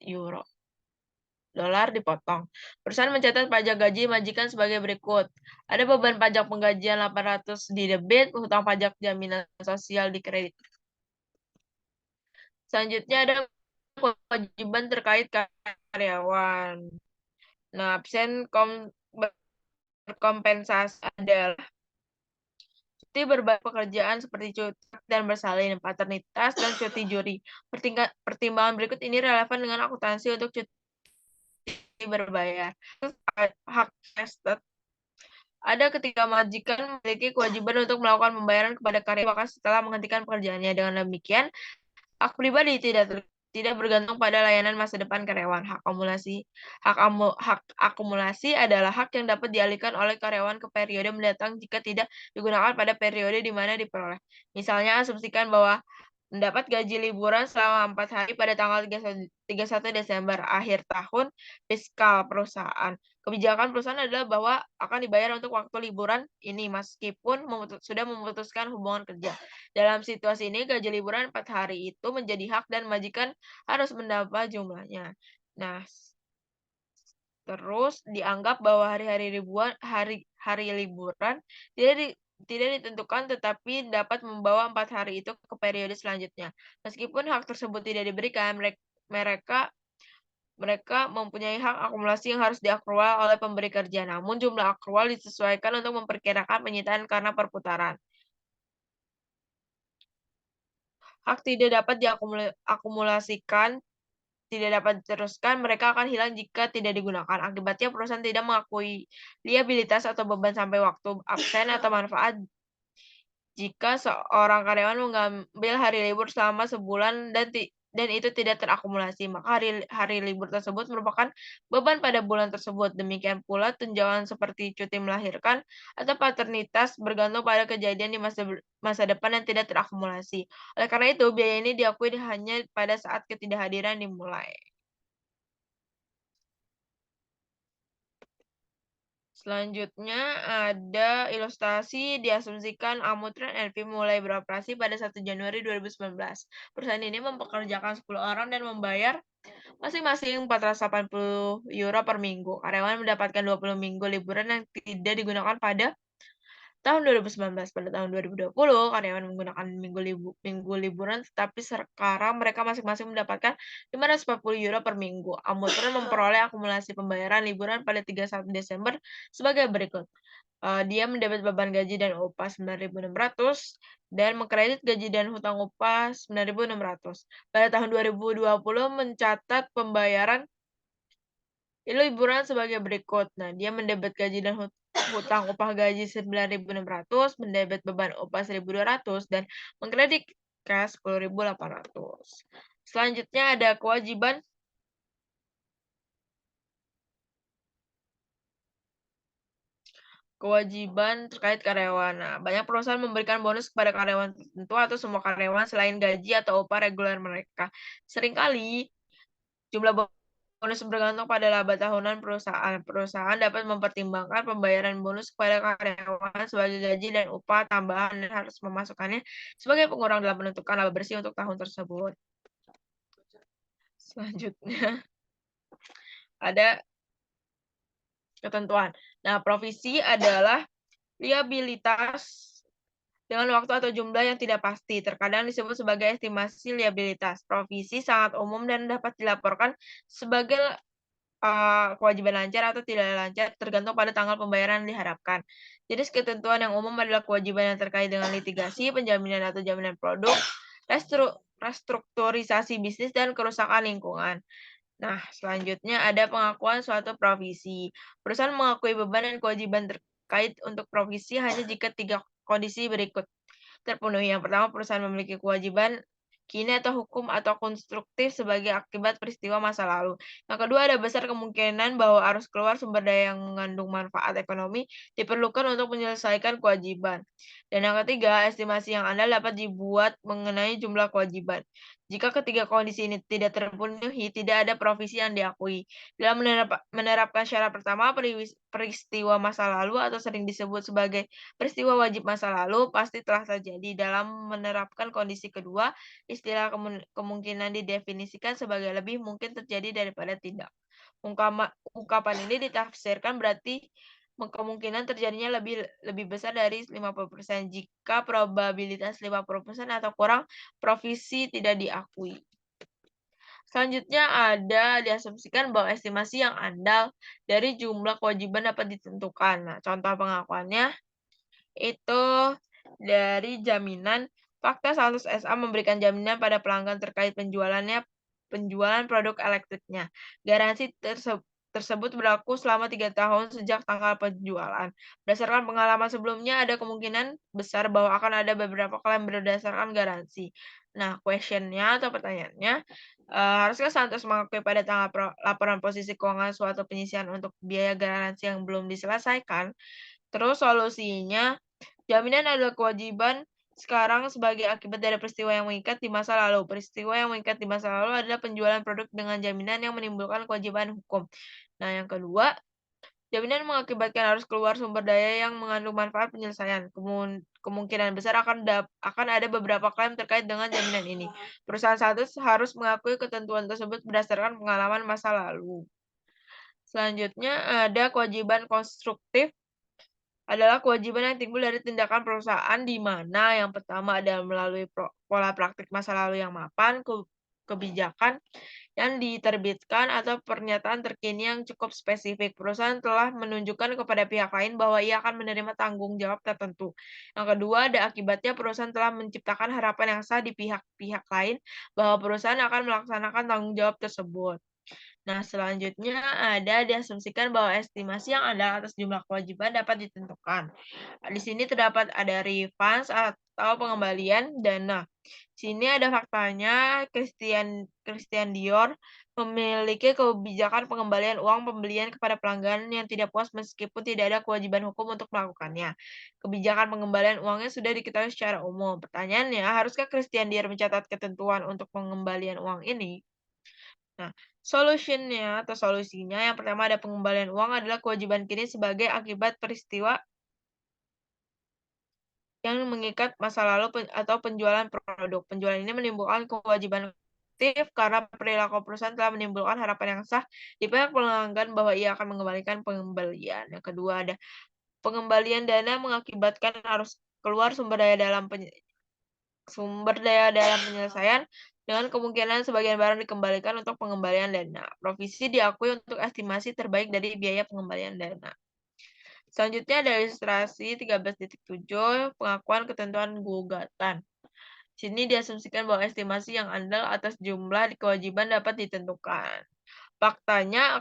A: euro dolar dipotong. Perusahaan mencatat pajak gaji majikan sebagai berikut. Ada beban pajak penggajian 800 di debit, hutang pajak jaminan sosial di kredit. Selanjutnya ada kewajiban terkait karyawan. Nah, absen berkompensasi adalah cuti berbagai pekerjaan seperti cuti dan bersalin, paternitas, dan cuti juri. Pertimbangan berikut ini relevan dengan akuntansi untuk cuti berbayar. Hak vested ada ketika majikan memiliki kewajiban untuk melakukan pembayaran kepada karyawan setelah menghentikan pekerjaannya. Dengan demikian, hak pribadi tidak bergantung pada layanan masa depan karyawan. Hak akumulasi adalah hak yang dapat dialihkan oleh karyawan ke periode mendatang jika tidak digunakan pada periode di mana diperoleh. Misalnya, asumsikan bahwa mendapat gaji liburan selama 4 hari pada tanggal 31 Desember, akhir tahun fiskal perusahaan. Kebijakan perusahaan adalah bahwa akan dibayar untuk waktu liburan ini meskipun sudah memutuskan hubungan kerja. Dalam situasi ini, gaji liburan 4 hari itu menjadi hak dan majikan harus mendapat jumlahnya. Nah, terus dianggap bahwa hari liburan tidak ditentukan tetapi dapat membawa 4 hari itu ke periode selanjutnya. Meskipun hak tersebut tidak diberikan, mereka mempunyai hak akumulasi yang harus diakrual oleh pemberi kerja. Namun jumlah akrual disesuaikan untuk memperkirakan penyitaan karena perputaran. Hak tidak dapat diakumulasikan, tidak dapat diteruskan, mereka akan hilang jika tidak digunakan. Akibatnya perusahaan tidak mengakui liabilitas atau beban sampai waktu absen atau manfaat jika seorang karyawan mengambil hari libur selama sebulan dan itu tidak terakumulasi, maka hari libur tersebut merupakan beban pada bulan tersebut. Demikian pula tunjangan seperti cuti melahirkan atau paternitas bergantung pada kejadian di masa depan yang tidak terakumulasi. Oleh karena itu, biaya ini diakui hanya pada saat ketidakhadiran dimulai. Selanjutnya ada ilustrasi diasumsikan Amutran NV mulai beroperasi pada 1 Januari 2019. Perusahaan ini mempekerjakan 10 orang dan membayar masing-masing 480 euro per minggu. Karyawan mendapatkan 20 minggu liburan yang tidak digunakan pada tahun 2019. Pada tahun 2020, karyawan menggunakan minggu liburan, tetapi sekarang mereka masing-masing mendapatkan 540 euro per minggu. Amutran memperoleh akumulasi pembayaran liburan pada 31 Desember sebagai berikut. Dia mendebit beban gaji dan upah 9.600 dan mengkredit gaji dan hutang upah 9.600. Pada tahun 2020 mencatat pembayaran liburan sebagai berikut. Nah, dia mendebit gaji dan hutang upah gaji 9.600, mendebit beban upah 1.200 dan mengkredit cash 10.800. Selanjutnya ada kewajiban terkait karyawan. Nah, banyak perusahaan memberikan bonus kepada karyawan tertentu atau semua karyawan selain gaji atau upah reguler mereka. Seringkali jumlah bonus bergantung pada laba tahunan perusahaan. Perusahaan dapat mempertimbangkan pembayaran bonus kepada karyawan sebagai gaji dan upah tambahan dan harus memasukkannya sebagai pengurang dalam menentukan laba bersih untuk tahun tersebut. Selanjutnya ada ketentuan. Nah, provisi adalah liabilitas dengan waktu atau jumlah yang tidak pasti. Terkadang disebut sebagai estimasi liabilitas. Provisi sangat umum dan dapat dilaporkan sebagai kewajiban lancar atau tidak lancar tergantung pada tanggal pembayaran yang diharapkan. Jenis ketentuan yang umum adalah kewajiban yang terkait dengan litigasi, penjaminan atau jaminan produk, restrukturisasi bisnis, dan kerusakan lingkungan. Nah, selanjutnya ada pengakuan suatu provisi. Perusahaan mengakui beban dan kewajiban terkait untuk provisi hanya jika 3 kondisi berikut terpenuhi. Yang pertama, perusahaan memiliki kewajiban kini atau hukum atau konstruktif sebagai akibat peristiwa masa lalu. Yang kedua, ada besar kemungkinan bahwa arus keluar sumber daya yang mengandung manfaat ekonomi diperlukan untuk menyelesaikan kewajiban. Dan yang ketiga, estimasi yang andal dapat dibuat mengenai jumlah kewajiban. Jika ketiga kondisi ini tidak terpenuhi, tidak ada provisi yang diakui. Dalam menerapkan syarat pertama, peristiwa masa lalu atau sering disebut sebagai peristiwa wajib masa lalu pasti telah terjadi. Dalam menerapkan kondisi kedua, istilah kemungkinan didefinisikan sebagai lebih mungkin terjadi daripada tidak. Ungkapan ini ditafsirkan berarti kemungkinan terjadinya lebih besar dari 50% jika probabilitas 50% atau kurang provisi tidak diakui. Selanjutnya ada diasumsikan bahwa estimasi yang andal dari jumlah kewajiban dapat ditentukan. Nah, contoh pengakuannya itu dari jaminan fakta status SA memberikan jaminan pada pelanggan terkait penjualan produk elektriknya. Garansi tersebut berlaku selama 3 tahun sejak tanggal penjualan. Berdasarkan pengalaman sebelumnya, ada kemungkinan besar bahwa akan ada beberapa klaim berdasarkan garansi. Nah, questionnya atau pertanyaannya, haruskah Santos mengakui pada tanggal laporan posisi keuangan suatu penyisian untuk biaya garansi yang belum diselesaikan? Terus solusinya, jaminan adalah kewajiban sekarang sebagai akibat dari peristiwa yang mengikat di masa lalu. Peristiwa yang mengikat di masa lalu adalah penjualan produk dengan jaminan yang menimbulkan kewajiban hukum. Nah, yang kedua, jaminan mengakibatkan harus keluar sumber daya yang mengandung manfaat penyelesaian. Kemungkinan besar akan ada beberapa klaim terkait dengan jaminan ini. Perusahaan satu harus mengakui ketentuan tersebut berdasarkan pengalaman masa lalu. Selanjutnya ada kewajiban konstruktif adalah kewajiban yang timbul dari tindakan perusahaan di mana yang pertama ada melalui pola praktik masa lalu yang mapan, kebijakan yang diterbitkan atau pernyataan terkini yang cukup spesifik. Perusahaan telah menunjukkan kepada pihak lain bahwa ia akan menerima tanggung jawab tertentu. Yang kedua, ada akibatnya perusahaan telah menciptakan harapan yang sah di pihak-pihak lain bahwa perusahaan akan melaksanakan tanggung jawab tersebut. Nah, selanjutnya ada diasumsikan bahwa estimasi yang ada atas jumlah kewajiban dapat ditentukan. Di sini terdapat ada refunds atau pengembalian dana. Di sini ada faktanya Christian Dior memiliki kebijakan pengembalian uang pembelian kepada pelanggan yang tidak puas meskipun tidak ada kewajiban hukum untuk melakukannya. Kebijakan pengembalian uangnya sudah diketahui secara umum. Pertanyaannya, haruskah Christian Dior mencatat ketentuan untuk pengembalian uang ini? Nah, solusinya yang pertama ada pengembalian uang adalah kewajiban kini sebagai akibat peristiwa yang mengikat masa lalu atau penjualan produk. Penjualan ini menimbulkan kewajiban aktif karena perilaku perusahaan telah menimbulkan harapan yang sah di pihak pelanggan bahwa ia akan mengembalikan pengembalian. Yang kedua ada pengembalian dana mengakibatkan harus keluar sumber daya dalam penyelesaian dengan kemungkinan sebagian barang dikembalikan untuk pengembalian dana. Provisi diakui untuk estimasi terbaik dari biaya pengembalian dana. Selanjutnya ada ilustrasi 13.7 pengakuan ketentuan gugatan. Di sini diasumsikan bahwa estimasi yang andal atas jumlah kewajiban dapat ditentukan. Faktanya,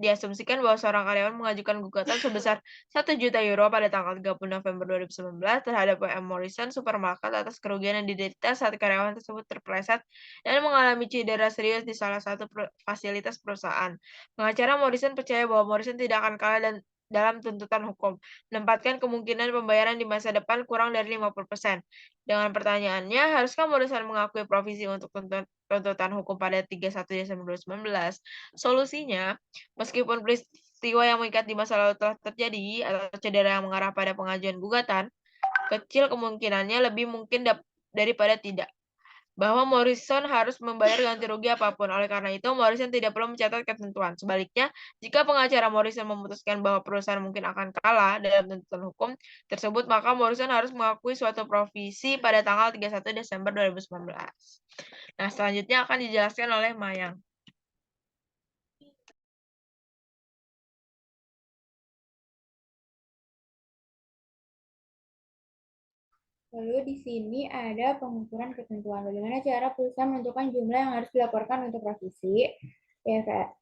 A: diasumsikan bahwa seorang karyawan mengajukan gugatan sebesar 1 juta euro pada tanggal 30 November 2019 terhadap WM Morrison Supermarket atas kerugian yang diderita saat karyawan tersebut terpeleset dan mengalami cedera serius di salah satu fasilitas perusahaan. Pengacara Morrison percaya bahwa Morrison tidak akan kalah dalam tuntutan hukum, menempatkan kemungkinan pembayaran di masa depan kurang dari 50%. Dengan pertanyaannya, haruskah Morrison mengakui provisi untuk tuntutan hukum pada 31 Desember 2019? Solusinya, meskipun peristiwa yang mengikat di masa lalu telah terjadi atau cedera yang mengarah pada pengajuan gugatan, kecil kemungkinannya lebih mungkin daripada tidak bahwa Morrison harus membayar ganti rugi apapun. Oleh karena itu, Morrison tidak perlu mencatat ketentuan. Sebaliknya, jika pengacara Morrison memutuskan bahwa perusahaan mungkin akan kalah dalam tuntutan hukum tersebut, maka Morrison harus mengakui suatu provisi pada tanggal 31 Desember 2019. Nah, selanjutnya akan dijelaskan oleh Mayang.
B: Lalu di sini ada pengukuran ketentuan. Bagaimana cara perusahaan menentukan jumlah yang harus dilaporkan untuk provisi?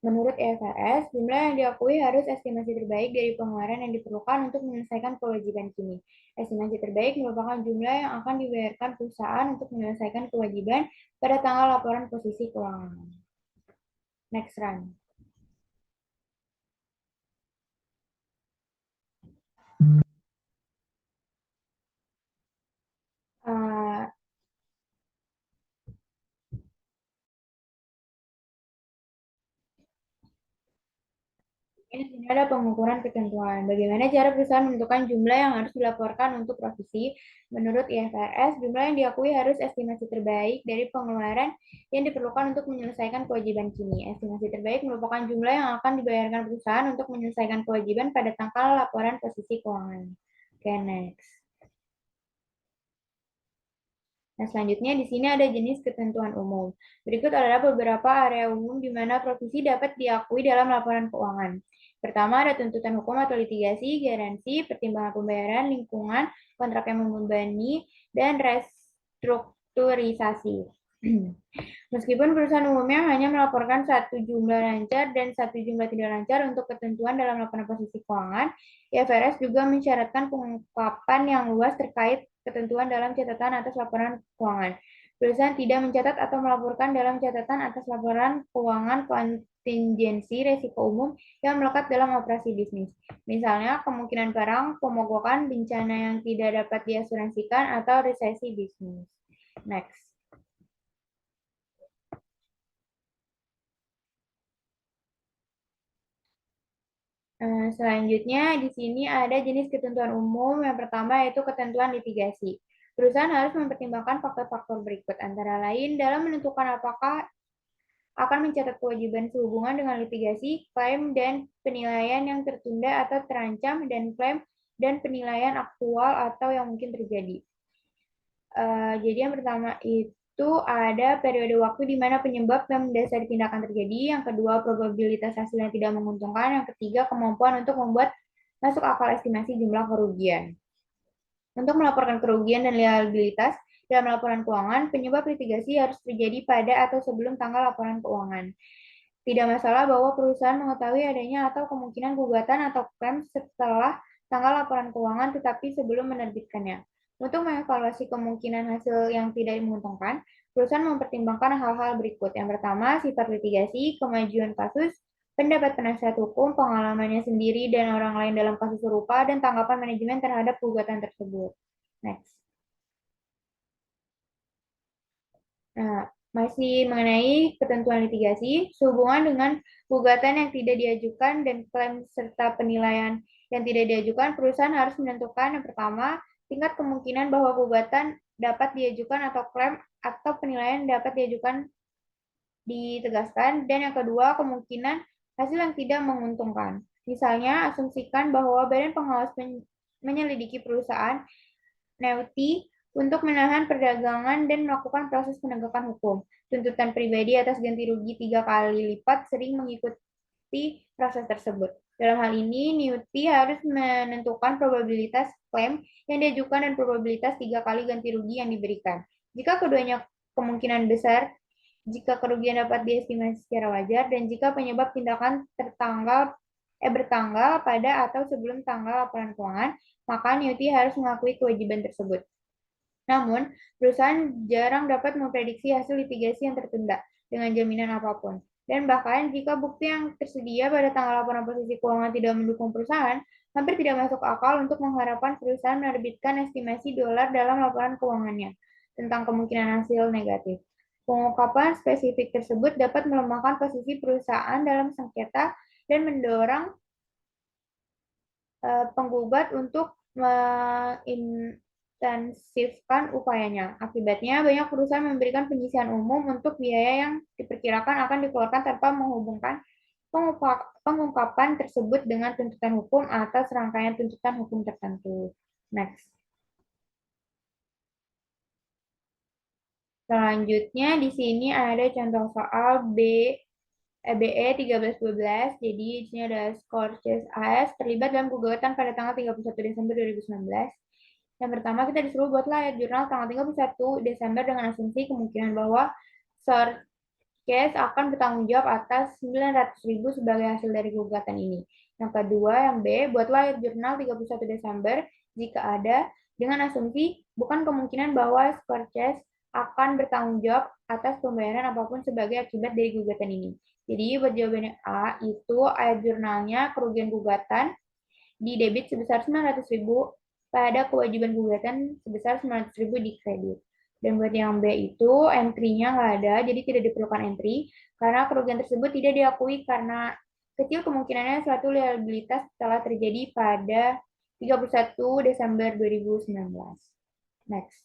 B: Menurut IFRS, jumlah yang diakui harus estimasi terbaik dari pengeluaran yang diperlukan untuk menyelesaikan kewajiban kini. Estimasi terbaik merupakan jumlah yang akan dibayarkan perusahaan untuk menyelesaikan kewajiban pada tanggal laporan posisi keuangan. Next run. Di sini ada pengukuran ketentuan. Bagaimana cara perusahaan menentukan jumlah yang harus dilaporkan untuk provisi? Menurut IFRS, jumlah yang diakui harus estimasi terbaik dari pengeluaran yang diperlukan untuk menyelesaikan kewajiban kini. Estimasi terbaik merupakan jumlah yang akan dibayarkan perusahaan untuk menyelesaikan kewajiban pada tanggal laporan posisi keuangan. Oke, next. Nah, selanjutnya di sini ada jenis ketentuan umum. Berikut adalah beberapa area umum di mana provisi dapat diakui dalam laporan keuangan. Pertama, ada tuntutan hukum atau litigasi, garansi, pertimbangan pembayaran, lingkungan, kontrak yang membebani, dan restrukturisasi. Meskipun perusahaan umumnya hanya melaporkan satu jumlah lancar dan satu jumlah tidak lancar untuk ketentuan dalam laporan posisi keuangan, IFRS juga mensyaratkan pengungkapan yang luas terkait ketentuan dalam catatan atas laporan keuangan. Perusahaan tidak mencatat atau melaporkan dalam catatan atas laporan keuangan kontingensi resiko umum yang melekat dalam operasi bisnis. Misalnya, kemungkinan barang, pemogokan, bencana yang tidak dapat diasuransikan, atau resesi bisnis. Next. Selanjutnya, di sini ada jenis ketentuan umum. Yang pertama yaitu ketentuan litigasi. Perusahaan harus mempertimbangkan faktor-faktor berikut, antara lain dalam menentukan apakah akan mencatat kewajiban sehubungan dengan litigasi, klaim dan penilaian yang tertunda atau terancam, dan klaim dan penilaian aktual atau yang mungkin terjadi. Jadi yang pertama itu ada periode waktu di mana penyebab yang mendasari tindakan terjadi, yang kedua probabilitas hasil yang tidak menguntungkan, yang ketiga kemampuan untuk membuat masuk akal estimasi jumlah kerugian. Untuk melaporkan kerugian dan liabilitas dalam laporan keuangan, penyebab litigasi harus terjadi pada atau sebelum tanggal laporan keuangan. Tidak masalah bahwa perusahaan mengetahui adanya atau kemungkinan gugatan atau klaim setelah tanggal laporan keuangan, tetapi sebelum menerbitkannya. Untuk mengevaluasi kemungkinan hasil yang tidak menguntungkan, perusahaan mempertimbangkan hal-hal berikut. Yang pertama, sifat litigasi, kemajuan kasus, pendapat penasihat hukum, pengalamannya sendiri dan orang lain dalam kasus serupa, dan tanggapan manajemen terhadap gugatan tersebut. Next. Nah, masih mengenai ketentuan litigasi, sehubungan dengan gugatan yang tidak diajukan dan klaim serta penilaian yang tidak diajukan, perusahaan harus menentukan yang pertama, tingkat kemungkinan bahwa gugatan dapat diajukan atau klaim atau penilaian dapat diajukan ditegaskan, dan yang kedua, kemungkinan hasil yang tidak menguntungkan. Misalnya, asumsikan bahwa Badan Pengawas menyelidiki perusahaan Neuti untuk menahan perdagangan dan melakukan proses penegakan hukum. Tuntutan pribadi atas ganti rugi 3 kali lipat sering mengikuti proses tersebut. Dalam hal ini, Neuti harus menentukan probabilitas klaim yang diajukan dan probabilitas 3 kali ganti rugi yang diberikan. Jika keduanya kemungkinan besar, jika kerugian dapat diestimasi secara wajar, dan jika penyebab tindakan bertanggal pada atau sebelum tanggal laporan keuangan, maka Neuti harus mengakui kewajiban tersebut. Namun, perusahaan jarang dapat memprediksi hasil litigasi yang tertunda dengan jaminan apapun. Dan bahkan jika bukti yang tersedia pada tanggal laporan posisi keuangan tidak mendukung perusahaan, hampir tidak masuk akal untuk mengharapkan perusahaan menerbitkan estimasi dolar dalam laporan keuangannya tentang kemungkinan hasil negatif. Pengungkapan spesifik tersebut dapat melemahkan posisi perusahaan dalam sengketa dan mendorong penggugat untuk mengintensifkan upayanya. Akibatnya, banyak perusahaan memberikan penyisihan umum untuk biaya yang diperkirakan akan dikeluarkan tanpa menghubungkan pengungkapan tersebut dengan tuntutan hukum atau serangkaian tuntutan hukum tertentu. Next. Selanjutnya di sini ada contoh soal BE 1312. Jadi di sini ada Scorches AS terlibat dalam gugatan pada tanggal 31 Desember 2019. Yang pertama kita disuruh buatlah ayat jurnal tanggal 31 Desember dengan asumsi kemungkinan bahwa Scorches akan bertanggung jawab atas 900.000 sebagai hasil dari gugatan ini. Yang kedua, yang B, buatlah ayat jurnal 31 Desember jika ada dengan asumsi bukan kemungkinan bahwa Scorches akan bertanggung jawab atas pembayaran apapun sebagai akibat dari gugatan ini. Jadi buat jawabannya A, itu ayat jurnalnya kerugian gugatan di debit sebesar 900.000 pada kewajiban gugatan sebesar 900.000 di kredit. Dan buat yang B itu entry-nya nggak ada, jadi tidak diperlukan entry karena kerugian tersebut tidak diakui karena kecil kemungkinannya suatu liabilitas telah terjadi pada 31 Desember 2019. Next.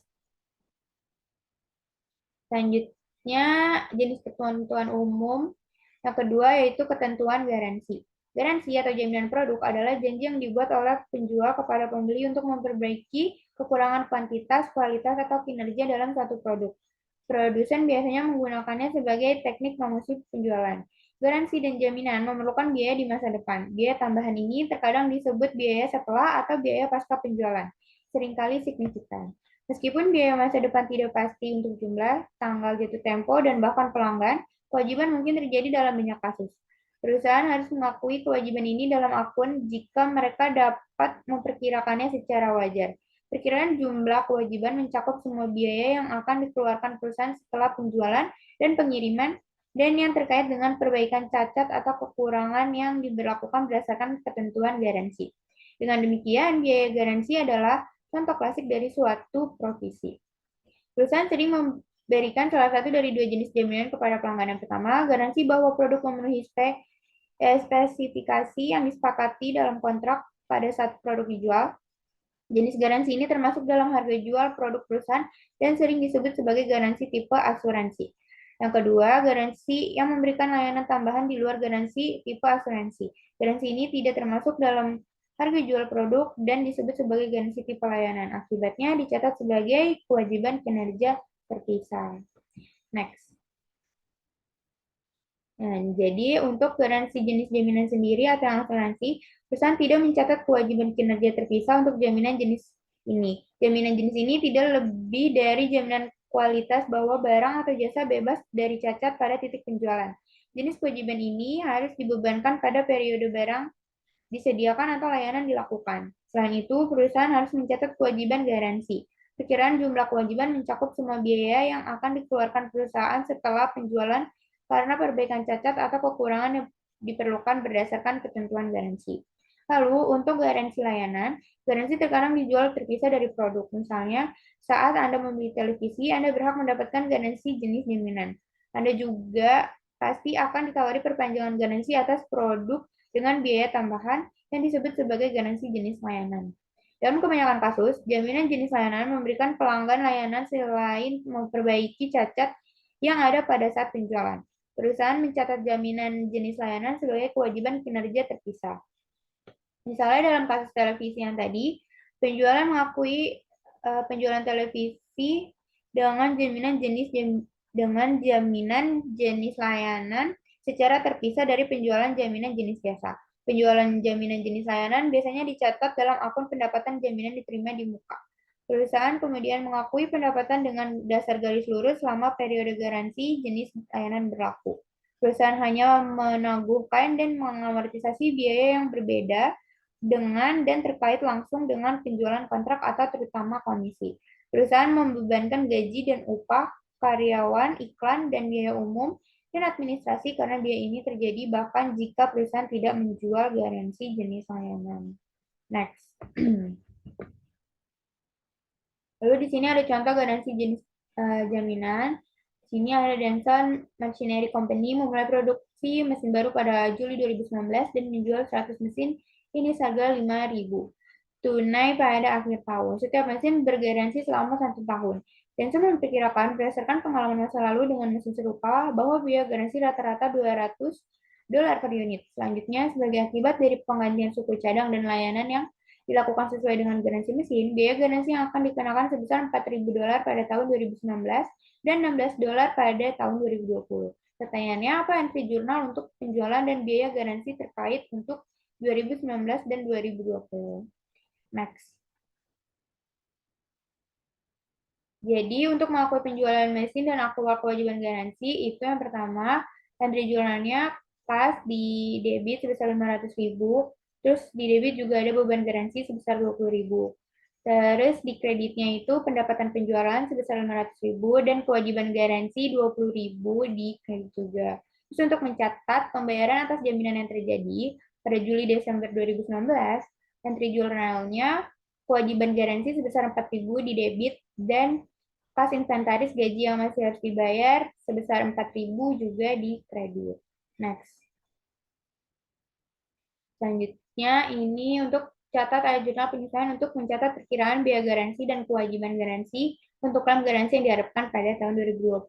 B: Selanjutnya, jenis ketentuan umum. Yang kedua yaitu ketentuan garansi. Garansi atau jaminan produk adalah janji yang dibuat oleh penjual kepada pembeli untuk memperbaiki kekurangan kuantitas, kualitas, atau kinerja dalam satu produk. Produsen biasanya menggunakannya sebagai teknik promosi penjualan. Garansi dan jaminan memerlukan biaya di masa depan. Biaya tambahan ini terkadang disebut biaya setelah atau biaya pasca penjualan, seringkali signifikan. Meskipun biaya masa depan tidak pasti untuk jumlah, tanggal jatuh tempo, dan bahkan pelanggan, kewajiban mungkin terjadi dalam banyak kasus. Perusahaan harus mengakui kewajiban ini dalam akun jika mereka dapat memperkirakannya secara wajar. Perkiraan jumlah kewajiban mencakup semua biaya yang akan dikeluarkan perusahaan setelah penjualan dan pengiriman, dan yang terkait dengan perbaikan cacat atau kekurangan yang diberlakukan berdasarkan ketentuan garansi. Dengan demikian, biaya garansi adalah contoh klasik dari suatu provisi. Perusahaan sering memberikan salah satu dari dua jenis jaminan kepada pelanggan. Yang pertama, garansi bahwa produk memenuhi spesifikasi yang disepakati dalam kontrak pada saat produk dijual. Jenis garansi ini termasuk dalam harga jual produk perusahaan dan sering disebut sebagai garansi tipe asuransi. Yang kedua, garansi yang memberikan layanan tambahan di luar garansi tipe asuransi. Garansi ini tidak termasuk dalam harga jual produk dan disebut sebagai garansi tipe layanan. Akibatnya dicatat sebagai kewajiban kinerja terpisah. Next. Nah, jadi untuk garansi jenis jaminan sendiri atau yang asuransi, perusahaan tidak mencatat kewajiban kinerja terpisah untuk jaminan jenis ini. Jaminan jenis ini tidak lebih dari jaminan kualitas bahwa barang atau jasa bebas dari cacat pada titik penjualan. Jenis kewajiban ini harus dibebankan pada periode barang disediakan atau layanan dilakukan. Selain itu, perusahaan harus mencatat kewajiban garansi. Perkiraan jumlah kewajiban mencakup semua biaya yang akan dikeluarkan perusahaan setelah penjualan karena perbaikan cacat atau kekurangan yang diperlukan berdasarkan ketentuan garansi. Lalu, untuk garansi layanan, garansi terkadang dijual terpisah dari produk. Misalnya, saat Anda membeli televisi, Anda berhak mendapatkan garansi jenis jaminan. Anda juga pasti akan ditawari perpanjangan garansi atas produk dengan biaya tambahan yang disebut sebagai garansi jenis layanan. Dalam kebanyakan kasus, jaminan jenis layanan memberikan pelanggan layanan selain memperbaiki cacat yang ada pada saat penjualan. Perusahaan mencatat jaminan jenis layanan sebagai kewajiban kinerja terpisah. Misalnya dalam kasus televisi yang tadi, penjualan mengakui penjualan televisi dengan jaminan jenis layanan secara terpisah dari penjualan jaminan jenis jasa. Penjualan jaminan jenis layanan biasanya dicatat dalam akun pendapatan jaminan diterima di muka. Perusahaan kemudian mengakui pendapatan dengan dasar garis lurus selama periode garansi jenis layanan berlaku. Perusahaan hanya menangguhkan dan mengamortisasi biaya yang berbeda dengan dan terkait langsung dengan penjualan kontrak atau terutama komisi. Perusahaan membebankan gaji dan upah karyawan, iklan, dan biaya umum dan administrasi karena biaya ini terjadi bahkan jika perusahaan tidak menjual garansi jenis layanan. Next. Lalu di sini ada contoh garansi jenis jaminan. Di sini ada Denson Machinery Company memulai produksi mesin baru pada Juli 2019 dan menjual 100 mesin ini seharga 5.000 tunai pada akhir tahun. Setiap mesin bergaransi selama 1 tahun. Denson memperkirakan berdasarkan pengalaman masa lalu dengan mesin serupa bahwa biaya garansi rata-rata $200 per unit. Selanjutnya, sebagai akibat dari penggantian suku cadang dan layanan yang dilakukan sesuai dengan garansi mesin, biaya garansi yang akan dikenakan sebesar $4.000 pada tahun 2019 dan $16 pada tahun 2020. Pertanyaannya, apa entry jurnal untuk penjualan dan biaya garansi terkait untuk 2019 dan 2020? Next. Jadi, untuk mengakui penjualan mesin dan aktual kewajiban garansi, itu yang pertama, entry jurnalnya pas di debit sebesar 500.000, terus di debit juga ada beban garansi sebesar 20.000. Terus di kreditnya itu pendapatan penjualan sebesar 500.000 dan kewajiban garansi 20.000 di kredit juga. Terus untuk mencatat pembayaran atas jaminan yang terjadi pada Juli-Desember 2019, entry jurnalnya kewajiban garansi sebesar 4.000 di debit dan pas inventaris gaji yang masih harus dibayar sebesar 4.000 juga di kredit. Next. Selanjutnya ini untuk catat ada jurnal penyesuaian untuk mencatat perkiraan biaya garansi dan kewajiban garansi untuk klaim garansi yang diharapkan pada tahun 2020.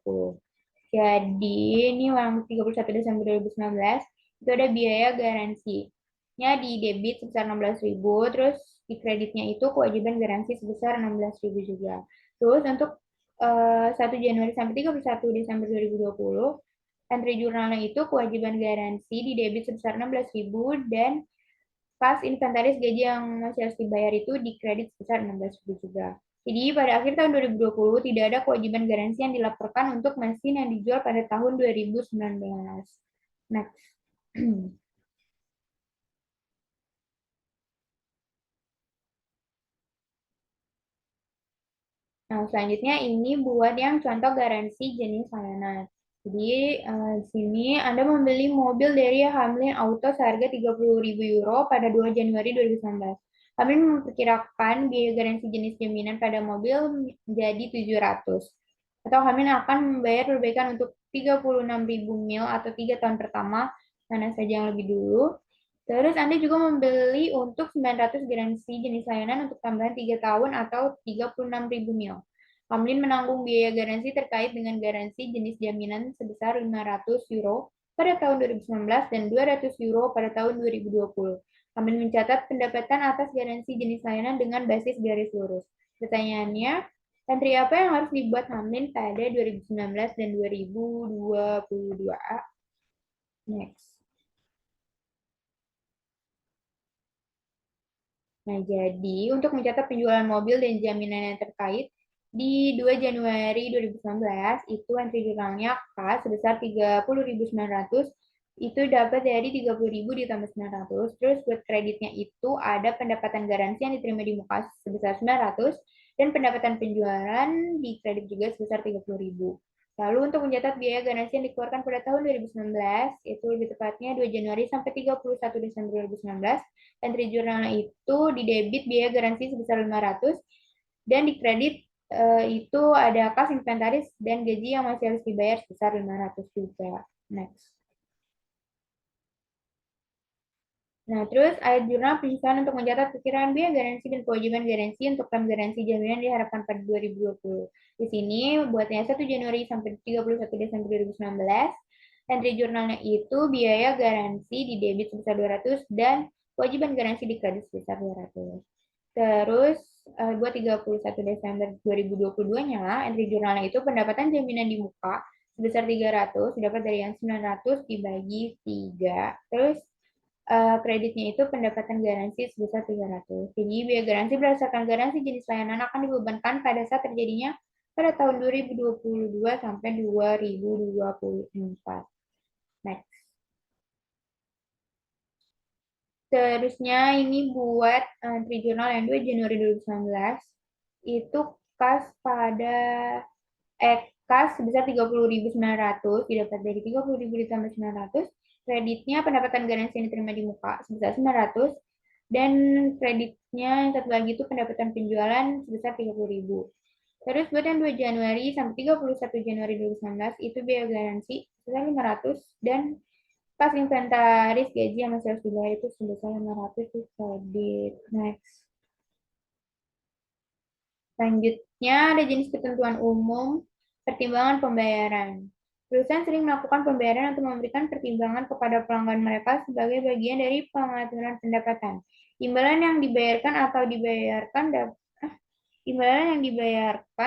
B: Jadi ini uang 31 Desember 2019 itu ada biaya garansinya di debit sebesar 16.000, terus di kreditnya itu kewajiban garansi sebesar 16.000 juga. Terus untuk 1 Januari sampai 31 Desember 2020 entry jurnalnya itu kewajiban garansi di debit sebesar 16.000 dan pas inventaris gaji yang masih harus dibayar itu di kredit sebesar 16.000 juga. Jadi pada akhir tahun 2020 tidak ada kewajiban garansi yang dilaporkan untuk mesin yang dijual pada tahun 2019. Next. Nah, selanjutnya ini buat yang contoh garansi jenis layanan. Jadi, di sini Anda membeli mobil dari Hamlin Auto seharga 30.000 euro pada 2 Januari 2019. Hamlin memperkirakan biaya garansi jenis jaminan pada mobil menjadi 700. Atau Hamlin akan membayar perbaikan untuk 36.000 mil atau 3 tahun pertama, mana saja yang lebih dulu. Terus Anda juga membeli untuk 900 garansi jenis layanan untuk tambahan 3 tahun atau 36.000 mil. Hamlin menanggung biaya garansi terkait dengan garansi jenis jaminan sebesar 500 euro pada tahun 2019 dan 200 euro pada tahun 2020. Hamlin mencatat pendapatan atas garansi jenis layanan dengan basis garis lurus. Pertanyaannya, entry apa yang harus dibuat Hamlin pada 2019 dan 2022? Next. Nah, jadi untuk mencatat penjualan mobil dan jaminan yang terkait, di 2 Januari 2019 itu entry jurnalnya K sebesar 30.900 itu dapat dari 30.000 ditambah 900. Terus buat kreditnya itu ada pendapatan garansi yang diterima di muka sebesar 900 dan pendapatan penjualan di kredit juga sebesar 30.000. Lalu untuk mencatat biaya garansi yang dikeluarkan pada tahun 2019, itu lebih tepatnya 2 Januari sampai 31 Desember 2019, entry jurnalnya itu di debit biaya garansi sebesar 500 dan di kredit itu ada kas inventaris dan gaji yang masih harus dibayar sebesar 500 juga. Next. Nah, terus ada jurnal penyesuaian untuk mencatat perkiraan biaya garansi dan kewajiban garansi untuk klaim garansi jaminan diharapkan pada 2020. Di sini buatnya 1 Januari sampai 31 Desember 2019. Entry jurnalnya itu biaya garansi di debit sebesar 200 dan kewajiban garansi di kredit sebesar 200. Terus buat 31 Desember 2022-nya, entry jurnalnya itu pendapatan jaminan di muka sebesar 300 dapat dari yang 900 dibagi 3. Terus kreditnya itu pendapatan garansi sebesar 300. Jadi biaya garansi berdasarkan garansi jenis layanan akan dibebankan pada saat terjadinya pada tahun 2022 sampai 2024. Next. Terusnya ini buat entry jurnal yang 2 Januari 2019 itu kas pada kas sebesar 30.900 didapat dari 30.000 ditambah 900. Kreditnya pendapatan garansi yang diterima di muka sebesar 900 dan kreditnya yang satu lagi itu pendapatan penjualan sebesar 30.000. Terus buat yang 2 Januari sampai 31 Januari 2019 itu biaya garansi sebesar 500 dan pas inventaris gaji yang masih harus dibayar itu sebesar 500 itu kredit. Next. Selanjutnya ada jenis ketentuan umum pertimbangan pembayaran. Perusahaan sering melakukan pembayaran untuk memberikan pertimbangan kepada pelanggan mereka sebagai bagian dari pengaturan pendapatan. Imbalan yang dibayarkan atau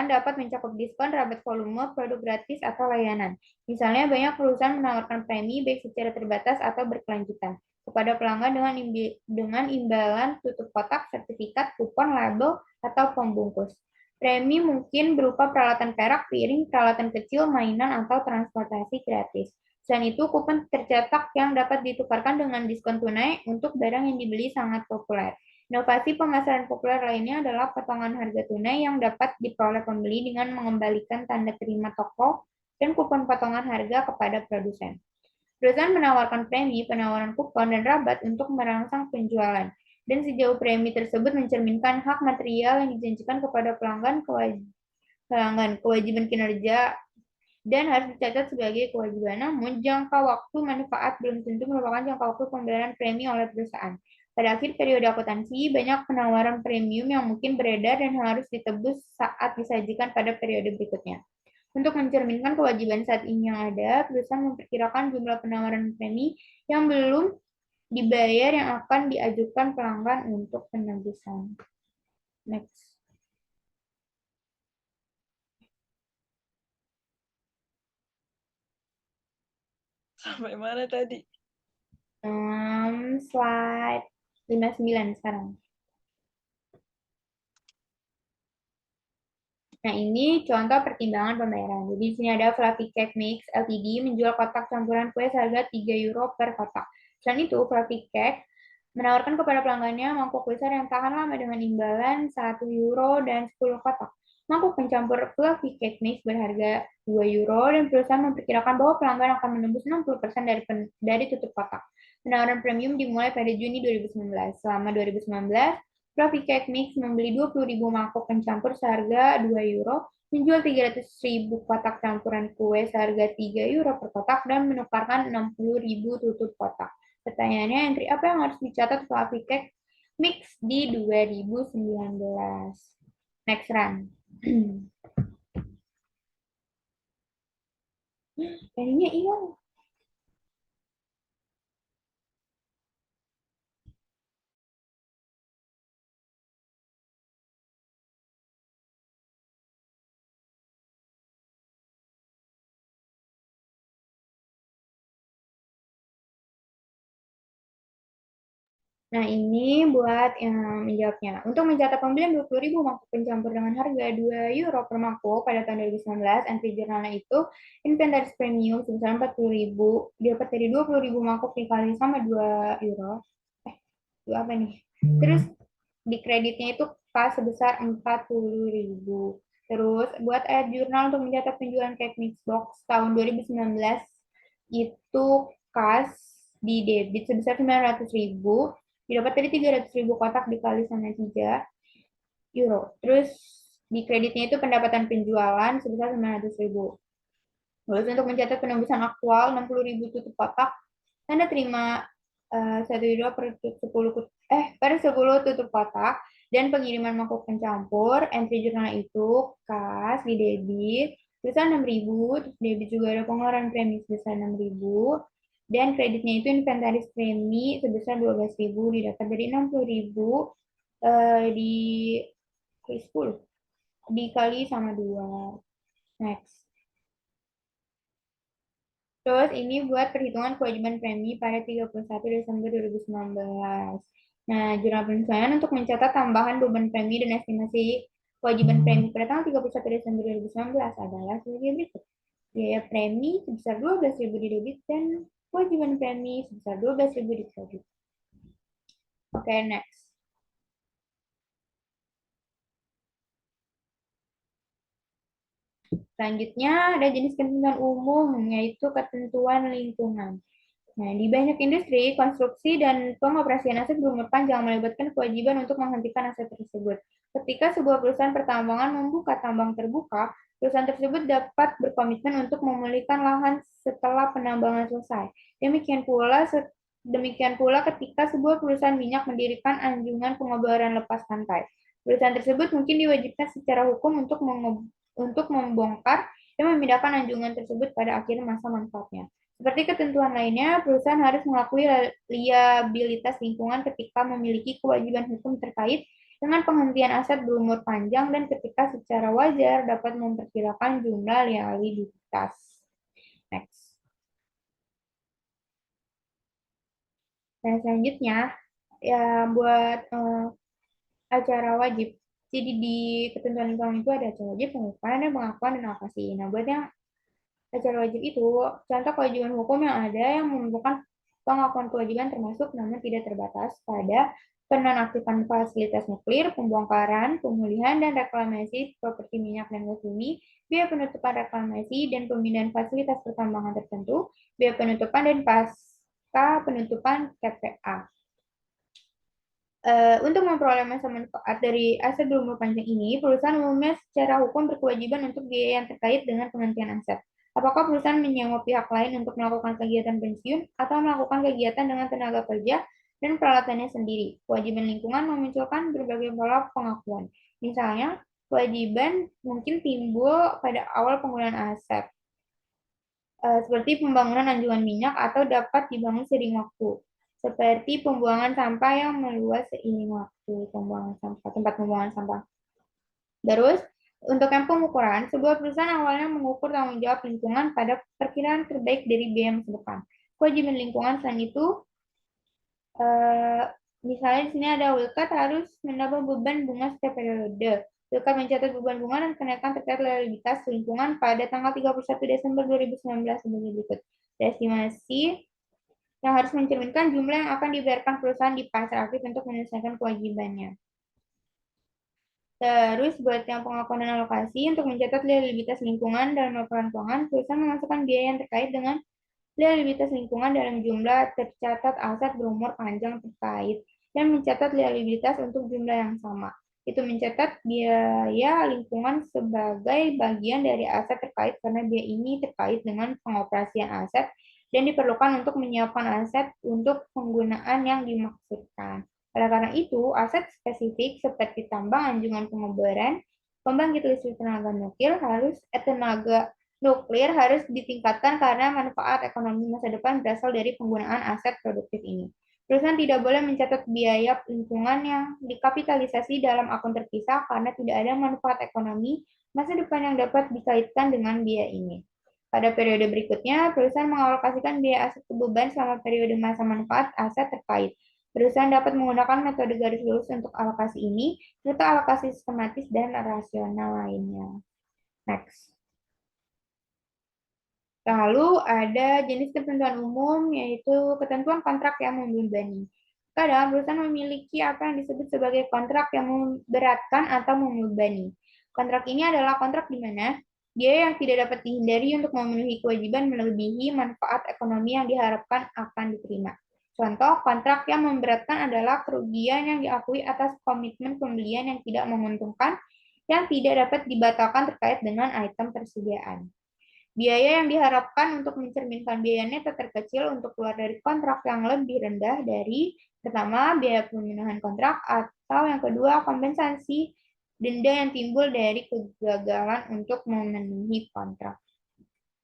B: dapat mencakup diskon, rabat volume, produk gratis, atau layanan. Misalnya, banyak perusahaan menawarkan premi baik secara terbatas atau berkelanjutan kepada pelanggan dengan imbalan tutup kotak, sertifikat, kupon, label, atau pembungkus. Premi mungkin berupa peralatan perak, piring, peralatan kecil, mainan, atau transportasi gratis. Selain itu, kupon tercetak yang dapat ditukarkan dengan diskon tunai untuk barang yang dibeli sangat populer. Inovasi pemasaran populer lainnya adalah potongan harga tunai yang dapat diperoleh pembeli dengan mengembalikan tanda terima toko dan kupon potongan harga kepada produsen. Perusahaan menawarkan premi, penawaran kupon, dan rabat untuk merangsang penjualan. Dan sejauh premi tersebut mencerminkan hak material yang dijanjikan kepada pelanggan, kewajiban kinerja dan harus dicatat sebagai kewajiban. Namun, jangka waktu manfaat belum tentu merupakan jangka waktu pembayaran premi oleh perusahaan. Pada akhir periode akuntansi, banyak penawaran premium yang mungkin beredar dan harus ditebus saat disajikan pada periode berikutnya. Untuk mencerminkan kewajiban saat ini yang ada, perusahaan memperkirakan jumlah penawaran premi yang belum dibayar yang akan diajukan pelanggan untuk penebusan. Next.
A: Sampai mana tadi?
B: Slide 59 sekarang. Nah, ini contoh pertimbangan pembayaran. Jadi, di sini ada Fluffy Cake Mix Ltd menjual kotak campuran kue seharga 3 euro per kotak. Selain itu, Fluffy Cake menawarkan kepada pelanggannya mangkuk besar yang tahan lama dengan imbalan 1 euro dan 10 kotak. Mangkuk pencampur Fluffy Cake Mix berharga 2 euro dan perusahaan memperkirakan bahwa pelanggan akan menembus 60% dari tutup kotak. Penawaran premium dimulai pada Juni 2019. Selama 2019, Fluffy Cake Mix membeli 20.000 mangkok pencampur seharga 2 euro, menjual 300.000 kotak campuran kue seharga 3 euro per kotak, dan menukarkan 60.000 tutup kotak. Pertanyaannya, entry apa yang harus dicatat Fluffy Cake Mix di 2019? Next run. Pennya hilang. Nah, ini buat yang menjawabnya. Untuk mencatat pembelian 20.000 mangkuk pencampur dengan harga 2 euro per mangkuk pada tahun 2019, entry jurnalnya itu inventaris premium sebesar 40.000, dapat dari 20.000 mangkuk dikali sama 2 euro. Itu apa nih? Terus di kreditnya itu kas sebesar 40.000. Terus buat jurnal untuk mencatat penjualan cake mix box tahun 2019 itu kas di debit sebesar 900.000, didapat dari 300.000 kotak dikali sama 3 euro. Terus di kreditnya itu pendapatan penjualan sebesar 900.000. Terus untuk mencatat penembusan aktual 60.000 tutup kotak, Anda terima 1 euro per 10 tutup kotak, dan pengiriman mangkuk pencampur, entry jurnal itu kas di debit sebesar 6.000, terus debit juga ada pengeluaran premi sebesar 6.000, dan kreditnya itu inventaris premi sebesar 12.000, didapat dari 60.000 di 10 dikali sama 2. Next. Terus ini buat perhitungan kewajiban premi pada 31 Desember 2019. Nah, jurnal penyesuaian untuk mencatat tambahan beban premi dan estimasi kewajiban premi pada tanggal 31 Desember 2019 adalah sebagai berikut. Biaya premi sebesar 12.000 di debit dan kewajiban premi sebesar 12.000 di kredit. Oke, next. Selanjutnya ada jenis ketentuan umum, yaitu ketentuan lingkungan. Nah, di banyak industri, konstruksi dan pengoperasian aset berumur panjang melibatkan kewajiban untuk menghentikan aset tersebut. Ketika sebuah perusahaan pertambangan membuka tambang terbuka, perusahaan tersebut dapat berkomitmen untuk memulihkan lahan setelah penambangan selesai. Demikian pula ketika sebuah perusahaan minyak mendirikan anjungan pengeboran lepas pantai. Perusahaan tersebut mungkin diwajibkan secara hukum untuk membongkar dan memindahkan anjungan tersebut pada akhir masa manfaatnya. Seperti ketentuan lainnya, perusahaan harus mengakui liabilitas lingkungan ketika memiliki kewajiban hukum terkait dengan penghentian aset berumur panjang dan ketika secara wajar dapat memperkirakan jumlah liabilitas. Next. Nah, selanjutnya, ya buat acara wajib. Jadi di ketentuan lingkungan itu ada acara wajib, pengukuhan, dan pengakuan, dan alokasi. Nah, buat yang acara wajib itu, contoh kewajiban hukum yang ada yang merupakan pengakuan kewajiban termasuk namun tidak terbatas pada penonaktifan fasilitas nuklir, pembongkaran, pemulihan, dan reklamasi properti minyak dan gas bumi, biaya penutupan reklamasi dan pemindahan fasilitas pertambangan tertentu, biaya penutupan dan pasca penutupan KPA. Untuk memperoleh masa manfaat dari aset berumur panjang ini, perusahaan umumnya secara hukum berkewajiban untuk biaya yang terkait dengan penghentian aset. Apakah perusahaan menyewa pihak lain untuk melakukan kegiatan pensiun atau melakukan kegiatan dengan tenaga kerja dan peralatannya sendiri? Kewajiban lingkungan memunculkan berbagai pola pengakuan. Misalnya, kewajiban mungkin timbul pada awal penggunaan aset, seperti pembangunan anjungan minyak atau dapat dibangun seiring waktu, seperti pembuangan sampah yang meluas seiring waktu, tempat pembuangan sampah. Terus, untuk yang pengukuran, sebuah perusahaan awalnya mengukur tanggung jawab lingkungan pada perkiraan terbaik dari biaya masa depan. Kewajiban lingkungan selain itu, misalnya di sini ada Wilkat harus menambah beban bunga setiap periode. Wilkat mencatat beban bunga dan kenaikan terkait loyalitas lingkungan pada tanggal 31 Desember 2019 sebagai berikut. Estimasi yang harus mencerminkan jumlah yang akan dibayarkan perusahaan di pasar aktif untuk menyelesaikan kewajibannya. Terus buat yang pengakuan dan alokasi, untuk mencatat liabilitas lingkungan dalam laporan keuangan, perusahaan memasukkan biaya yang terkait dengan liabilitas lingkungan dalam jumlah tercatat aset berumur panjang terkait dan mencatat liabilitas untuk jumlah yang sama. Itu mencatat biaya lingkungan sebagai bagian dari aset terkait karena biaya ini terkait dengan pengoperasian aset dan diperlukan untuk menyiapkan aset untuk penggunaan yang dimaksudkan. Oleh karena itu, aset spesifik seperti tambang anjungan pengeboran, pembangkit listrik tenaga nuklir harus ditingkatkan karena manfaat ekonomi masa depan berasal dari penggunaan aset produktif ini. Perusahaan tidak boleh mencatat biaya lingkungan yang dikapitalisasi dalam akun terpisah karena tidak ada manfaat ekonomi masa depan yang dapat dikaitkan dengan biaya ini. Pada periode berikutnya, perusahaan mengalokasikan biaya aset ke beban selama periode masa manfaat aset terkait. Perusahaan dapat menggunakan metode garis lurus untuk alokasi ini, serta alokasi sistematis dan rasional lainnya. Next. Lalu ada jenis ketentuan umum, yaitu ketentuan kontrak yang membebani. Kadang perusahaan memiliki apa yang disebut sebagai kontrak yang memberatkan atau membebani. Kontrak ini adalah kontrak di mana biaya yang tidak dapat dihindari untuk memenuhi kewajiban melebihi manfaat ekonomi yang diharapkan akan diterima. Contoh, kontrak yang memberatkan adalah kerugian yang diakui atas komitmen pembelian yang tidak menguntungkan yang tidak dapat dibatalkan terkait dengan item persediaan. Biaya yang diharapkan untuk mencerminkan biaya neto terkecil untuk keluar dari kontrak yang lebih rendah dari pertama, biaya pemenuhan kontrak, atau yang kedua, kompensasi denda yang timbul dari kegagalan untuk memenuhi kontrak.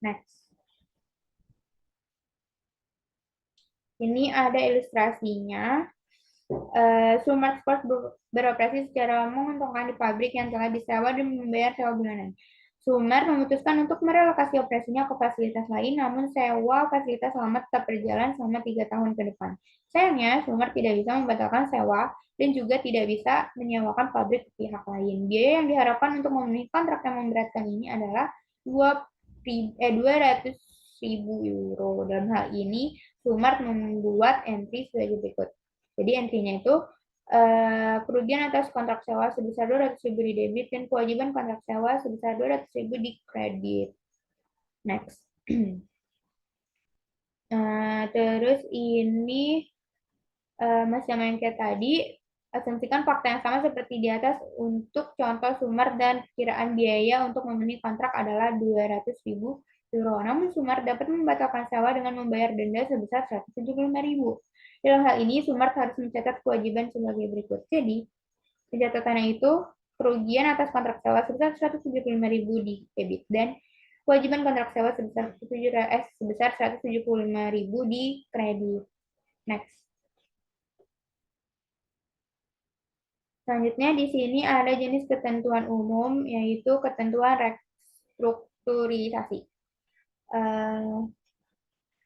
B: Next. Ini ada ilustrasinya. Sumart Sports beroperasi secara menguntungkan di pabrik yang telah disewa dan membayar sewa bulanan. Sumart memutuskan untuk merelokasi operasinya ke fasilitas lain, namun sewa fasilitas selama tetap berjalan selama 3 tahun ke depan. Sayangnya, Sumart tidak bisa membatalkan sewa dan juga tidak bisa menyewakan pabrik ke pihak lain. Biaya yang diharapkan untuk memenuhi kontrak yang memberatkan ini adalah 200.000 euro. Dalam hal ini, Sumart membuat entry sebagai berikut. Jadi entry-nya itu kerugian atas kontrak sewa sebesar 200.000 di debit dan kewajiban kontrak sewa sebesar 200.000 di kredit. Next. Terus ini masih sama yang kayak tadi, asumsikan fakta yang sama seperti di atas untuk contoh Sumart dan perkiraan biaya untuk memenuhi kontrak adalah 200.000 euro. Namun Sumart dapat membatalkan sewa dengan membayar denda sebesar 175.000. Dalam hal ini, Sumart harus mencatat kewajiban sebagai berikut. Jadi, pencatatannya itu kerugian atas kontrak sewa sebesar 175.000 di debit dan kewajiban kontrak sewa sebesar 175.000 di kredit. Next. Selanjutnya di sini ada jenis ketentuan umum, yaitu ketentuan restrukturisasi.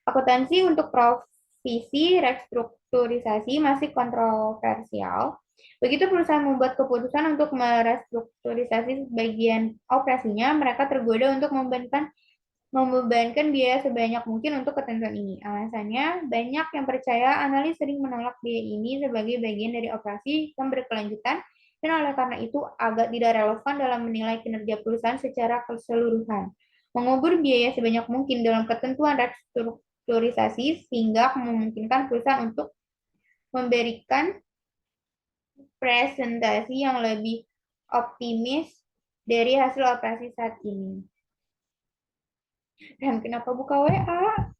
B: Akuntansi untuk profesi restrukturisasi masih kontroversial. Begitu perusahaan membuat keputusan untuk merestrukturisasi sebagian operasinya, mereka tergoda untuk membebankan biaya sebanyak mungkin untuk ketentuan ini. Alasannya, banyak yang percaya analis sering menolak biaya ini sebagai bagian dari operasi yang berkelanjutan, dan oleh karena itu agak tidak relevan dalam menilai kinerja perusahaan secara keseluruhan. Mengubur biaya sebanyak mungkin dalam ketentuan restrukturisasi sehingga memungkinkan perusahaan untuk memberikan presentasi yang lebih optimis dari hasil operasi saat ini. Dan kenapa buka WA?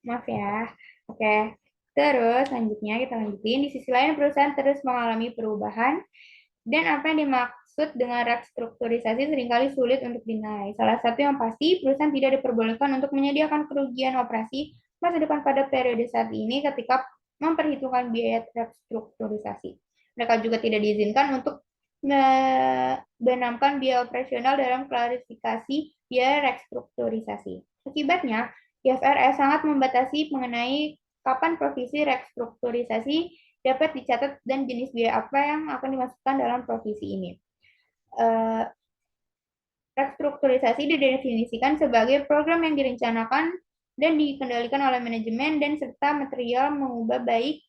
B: Maaf ya. Oke. Terus selanjutnya kita lanjutin. Di sisi lain perusahaan terus mengalami perubahan dan apa yang dimaksud dengan restrukturisasi seringkali sulit untuk dinilai. Salah satu yang pasti, perusahaan tidak diperbolehkan untuk menyediakan kerugian operasi masa depan pada periode saat ini ketika memperhitungkan biaya restrukturisasi. Mereka juga tidak diizinkan untuk benamkan biaya operasional dalam klarifikasi biaya restrukturisasi. Akibatnya, IFRS sangat membatasi mengenai kapan provisi restrukturisasi dapat dicatat dan jenis biaya apa yang akan dimasukkan dalam provisi ini. Restrukturisasi didefinisikan sebagai program yang direncanakan dan dikendalikan oleh manajemen dan serta material mengubah baik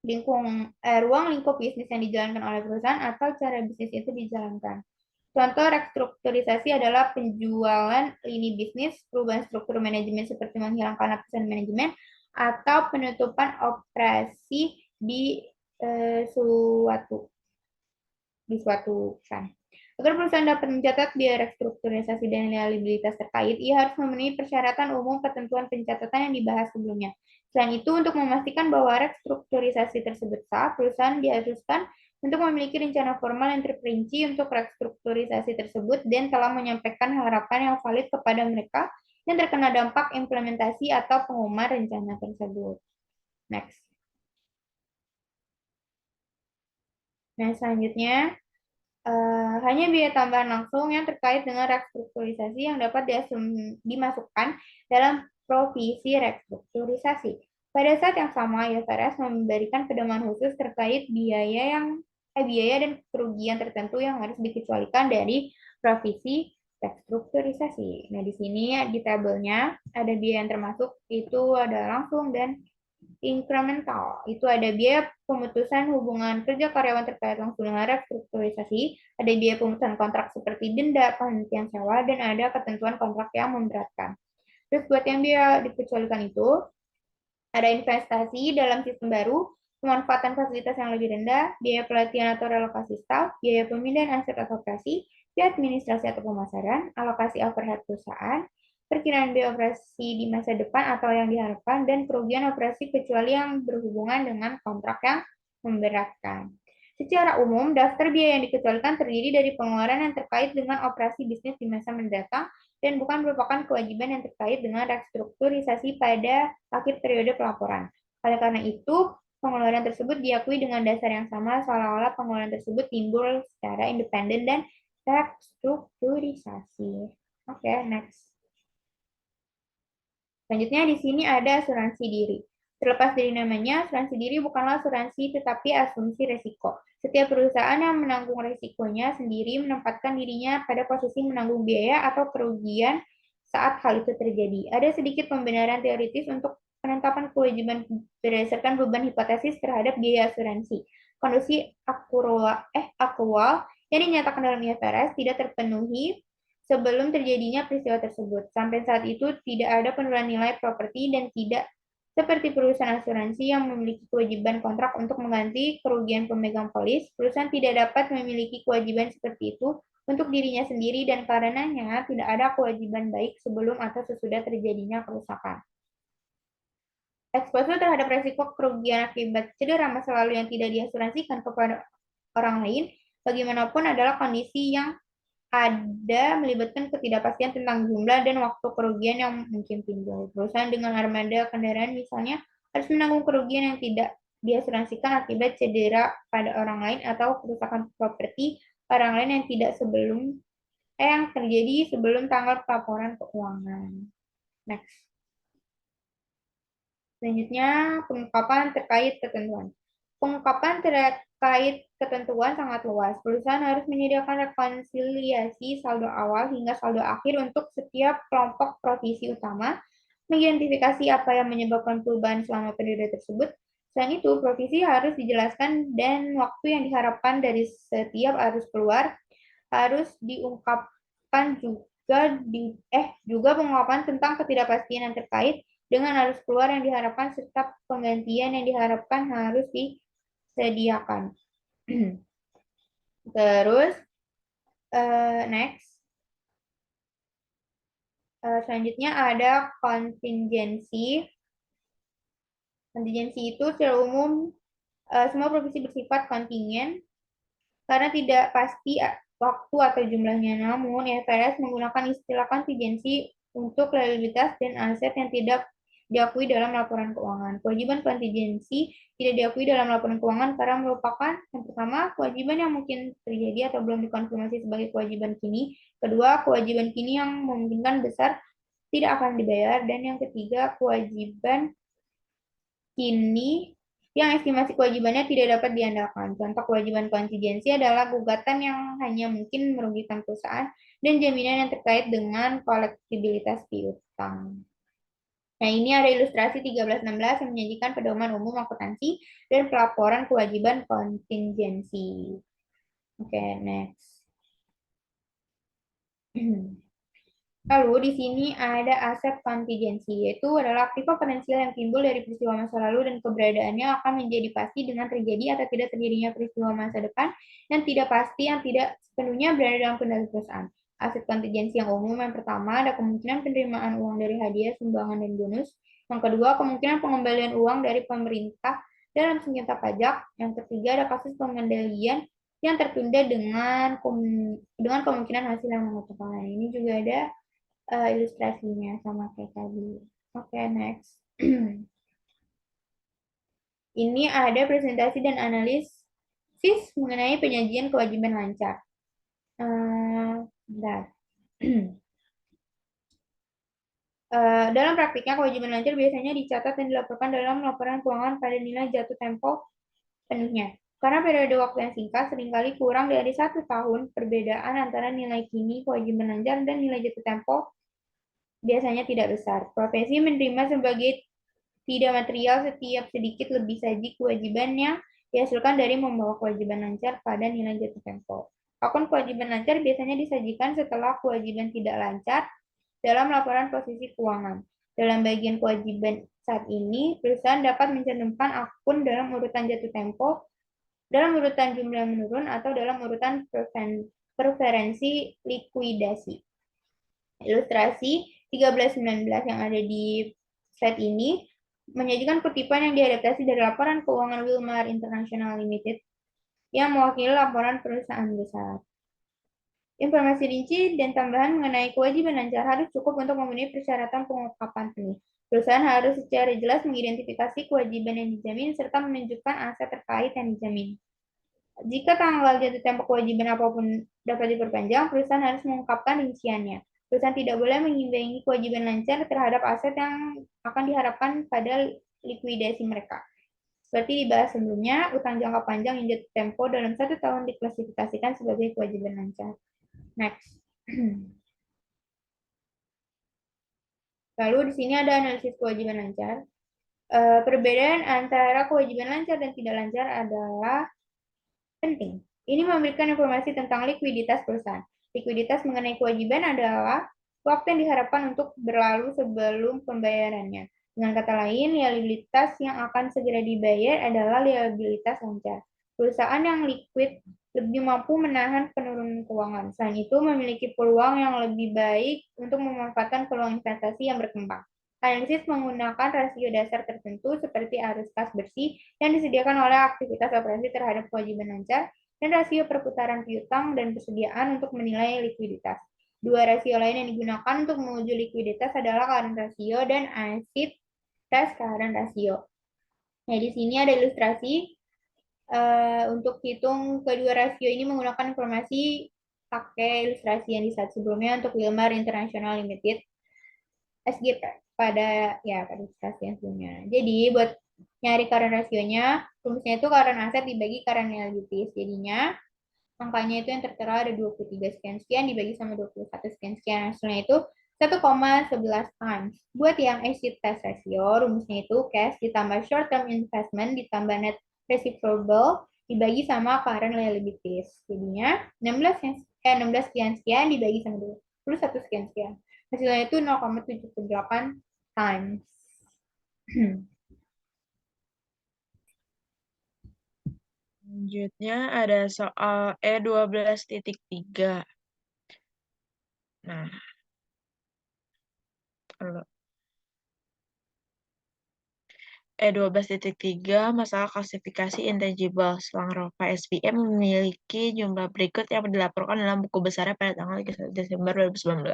B: ruang lingkup bisnis yang dijalankan oleh perusahaan atau cara bisnis itu dijalankan. Contoh restrukturisasi adalah penjualan lini bisnis, perubahan struktur manajemen seperti menghilangkan lapisan manajemen, atau penutupan operasi di suatu perusahaan. Agar perusahaan dapat mencatat biaya restrukturisasi dan liabilitas terkait, ia harus memenuhi persyaratan umum ketentuan pencatatan yang dibahas sebelumnya. Selain itu, untuk memastikan bahwa restrukturisasi tersebut sah, perusahaan diharuskan untuk memiliki rencana formal yang terperinci untuk restrukturisasi tersebut dan telah menyampaikan harapan yang valid kepada mereka yang terkena dampak implementasi atau pengumuman rencana tersebut. Next. Nah, selanjutnya, hanya biaya tambahan langsung yang terkait dengan restrukturisasi yang dapat dimasukkan dalam provisi restrukturisasi. Pada saat yang sama, IFRS memberikan pedoman khusus terkait biaya dan kerugian tertentu yang harus dikecualikan dari provisi restrukturisasi. Nah, di sini di tabelnya ada biaya yang termasuk itu ada langsung dan incremental. Itu ada biaya pemutusan hubungan kerja karyawan terkait langsung dengan restrukturisasi, ada biaya pemutusan kontrak seperti denda, penghentian sewa, dan ada ketentuan kontrak yang memberatkan. Terus buat yang biaya dikecualikan itu, ada investasi dalam sistem baru, pemanfaatan fasilitas yang lebih rendah, biaya pelatihan atau relokasi staf, biaya pemindahan aset atau operasi, biaya administrasi atau pemasaran, alokasi overhead perusahaan, perkiraan biaya operasi di masa depan atau yang diharapkan, dan kerugian operasi kecuali yang berhubungan dengan kontrak yang memberatkan. Secara umum, daftar biaya yang dikecualikan terdiri dari pengeluaran yang terkait dengan operasi bisnis di masa mendatang dan bukan merupakan kewajiban yang terkait dengan restrukturisasi pada akhir periode pelaporan. Oleh karena itu, pengeluaran tersebut diakui dengan dasar yang sama seolah-olah pengeluaran tersebut timbul secara independen dan restrukturisasi. Oke, next. Selanjutnya di sini ada asuransi diri. Terlepas dari namanya, asuransi diri bukanlah asuransi tetapi asumsi resiko. Setiap perusahaan yang menanggung resikonya sendiri menempatkan dirinya pada posisi menanggung biaya atau kerugian saat hal itu terjadi. Ada sedikit pembenaran teoritis untuk penetapan kewajiban berdasarkan beban hipotesis terhadap biaya asuransi. Kondisi aktual yang dinyatakan dalam IFRS tidak terpenuhi sebelum terjadinya peristiwa tersebut. Sampai saat itu tidak ada penurunan nilai properti dan tidak seperti perusahaan asuransi yang memiliki kewajiban kontrak untuk mengganti kerugian pemegang polis, perusahaan tidak dapat memiliki kewajiban seperti itu untuk dirinya sendiri dan karenanya tidak ada kewajiban baik sebelum atau sesudah terjadinya kerusakan. Eksposur terhadap resiko kerugian akibat cedera masa lalu yang tidak diasuransikan kepada orang lain, bagaimanapun adalah kondisi yang ada melibatkan ketidakpastian tentang jumlah dan waktu kerugian yang mungkin timbul. Perusahaan dengan armada kendaraan misalnya harus menanggung kerugian yang tidak diasuransikan akibat cedera pada orang lain atau kerusakan properti orang lain yang tidak yang terjadi sebelum tanggal pelaporan keuangan. Next. Selanjutnya, pengungkapan terkait ketentuan. Pengungkapan terkait ketentuan sangat luas. Perusahaan harus menyediakan rekonsiliasi saldo awal hingga saldo akhir untuk setiap kelompok provisi utama, mengidentifikasi apa yang menyebabkan perubahan selama periode tersebut. Selain itu, provisi harus dijelaskan dan waktu yang diharapkan dari setiap arus keluar harus diungkapkan juga pengungkapan tentang ketidakpastian yang terkait dengan arus keluar yang diharapkan serta penggantian yang diharapkan harus disediakan. Terus, next. Selanjutnya ada kontingensi. Kontingensi itu secara umum semua profesi bersifat kontingen karena tidak pasti waktu atau jumlahnya. Namun, IFRS menggunakan istilah kontingensi untuk liabilitas dan aset yang tidak diakui dalam laporan keuangan. Kewajiban kontingensi tidak diakui dalam laporan keuangan karena merupakan yang pertama, kewajiban yang mungkin terjadi atau belum dikonfirmasi sebagai kewajiban kini. Kedua, kewajiban kini yang memungkinkan besar tidak akan dibayar. Dan yang ketiga, kewajiban kini yang estimasi kewajibannya tidak dapat diandalkan. Contoh kewajiban kontingensi adalah gugatan yang hanya mungkin merugikan perusahaan dan jaminan yang terkait dengan kolektibilitas piutang. Nah, ini ada ilustrasi 13-16 yang menyajikan pedoman umum akuntansi dan pelaporan kewajiban kontingensi. Oke, next. Lalu di sini ada aset kontingensi, yaitu adalah aktiva potensial yang timbul dari peristiwa masa lalu dan keberadaannya akan menjadi pasti dengan terjadi atau tidak terjadinya peristiwa masa depan yang tidak pasti yang tidak sepenuhnya berada dalam kendali perusahaan. Aset kontingensi yang umum yang pertama ada kemungkinan penerimaan uang dari hadiah, sumbangan, dan bonus. Yang kedua, kemungkinan pengembalian uang dari pemerintah dalam sengketa pajak. Yang ketiga, ada kasus pengendalian yang tertunda dengan kemungkinan hasil yang menguntungkan. Ini juga ada ilustrasinya sama kayak tadi. Oke, next. Ini ada presentasi dan analisis mengenai penyajian kewajiban lancar. Bentar. Dalam praktiknya, kewajiban lancar biasanya dicatat dan dilaporkan dalam laporan keuangan pada nilai jatuh tempo penuhnya. Karena periode waktu yang singkat, seringkali kurang dari 1 tahun perbedaan antara nilai kini kewajiban lancar dan nilai jatuh tempo biasanya tidak besar. Profesi menerima sebagai tidak material setiap sedikit lebih saji kewajiban yang dihasilkan dari membawa kewajiban lancar pada nilai jatuh tempo. Akun kewajiban lancar biasanya disajikan setelah kewajiban tidak lancar dalam laporan posisi keuangan. Dalam bagian kewajiban saat ini, perusahaan dapat mencantumkan akun dalam urutan jatuh tempo, dalam urutan jumlah menurun, atau dalam urutan preferensi likuidasi. Ilustrasi 13-19 yang ada di slide ini menyajikan kutipan yang diadaptasi dari laporan keuangan Wilmar International Limited yang mewakili laporan perusahaan besar. Informasi rinci dan tambahan mengenai kewajiban lancar harus cukup untuk memenuhi persyaratan pengungkapan penuh. Perusahaan harus secara jelas mengidentifikasi kewajiban yang dijamin serta menunjukkan aset terkait yang dijamin. Jika tanggal jatuh tempo kewajiban apapun dapat diperpanjang, perusahaan harus mengungkapkan rinciannya. Perusahaan tidak boleh mengimbangi kewajiban lancar terhadap aset yang akan diharapkan pada likuidasi mereka. Seperti dibahas sebelumnya, utang jangka panjang yang jatuh tempo dalam 1 tahun diklasifikasikan sebagai kewajiban lancar. Next. Lalu di sini ada analisis kewajiban lancar. Perbedaan antara kewajiban lancar dan tidak lancar adalah penting. Ini memberikan informasi tentang likuiditas perusahaan. Likuiditas mengenai kewajiban adalah waktu yang diharapkan untuk berlalu sebelum pembayarannya. Dengan kata lain, liabilitas yang akan segera dibayar adalah liabilitas lancar. Perusahaan yang liquid lebih mampu menahan penurunan keuangan. Selain itu, memiliki peluang yang lebih baik untuk memanfaatkan peluang investasi yang berkembang. Analisis menggunakan rasio dasar tertentu seperti arus kas bersih yang disediakan oleh aktivitas operasi terhadap kewajiban lancar dan rasio perputaran piutang dan persediaan untuk menilai likuiditas. Dua rasio lain yang digunakan untuk menguji likuiditas adalah current ratio dan asset test current ratio. Nah, di sini ada ilustrasi untuk hitung kedua rasio ini menggunakan informasi pakai ilustrasi yang di slide sebelumnya untuk Wilmar International Limited. SGP pada ilustrasi yang sebelumnya. Jadi buat nyari current rasionya, rumusnya itu current aset dibagi current liabilities. Jadinya angkanya itu yang tertera ada 23 sekian-sekian dibagi sama 21 sekian-sekian. Hasilnya itu 1,11 times. Buat yang exit test ratio, rumusnya itu cash ditambah short term investment ditambah net receivable dibagi sama current liabilities. Jadinya 16 sekian-sekian dibagi sama 21 sekian-sekian. Hasilnya itu 0,78 times.
A: Selanjutnya ada soal E12.3. Nah, Kalau E12.3 masalah klasifikasi intangible. Langrova SPM memiliki jumlah berikut yang dilaporkan dalam buku besarnya pada tanggal 31 Desember 2019.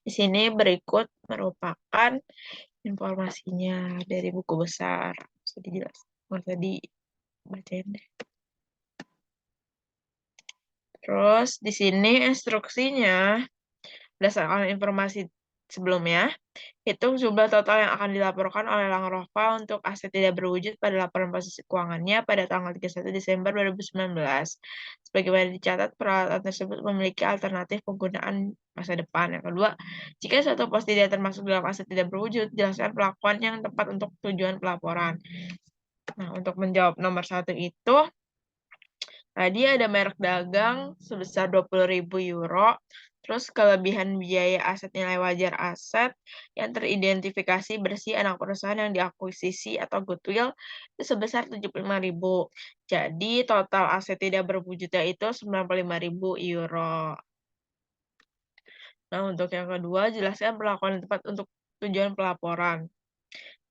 A: Di sini berikut merupakan informasinya dari buku besar. Bisa dijelaskan. Nggak usah dibacain deh. Terus di sini instruksinya berdasarkan informasi sebelumnya, hitung jumlah total yang akan dilaporkan oleh Langrova untuk aset tidak berwujud pada laporan posisi keuangannya pada tanggal 31 Desember 2019. Sebagaimana dicatat, peralatan tersebut memiliki alternatif penggunaan masa depan. Yang kedua, jika suatu pos tidak termasuk dalam aset tidak berwujud, jelaskan pelakuan yang tepat untuk tujuan pelaporan. Nah, untuk menjawab nomor 1 itu, tadi ada merek dagang sebesar 20.000 euro. Terus kelebihan biaya aset nilai wajar aset yang teridentifikasi bersih anak perusahaan yang diakuisisi atau goodwill itu sebesar 75.000. Jadi total aset tidak berwujudnya itu 95.000 euro. Nah, untuk yang kedua, jelaskan perlakuan yang tepat untuk tujuan pelaporan.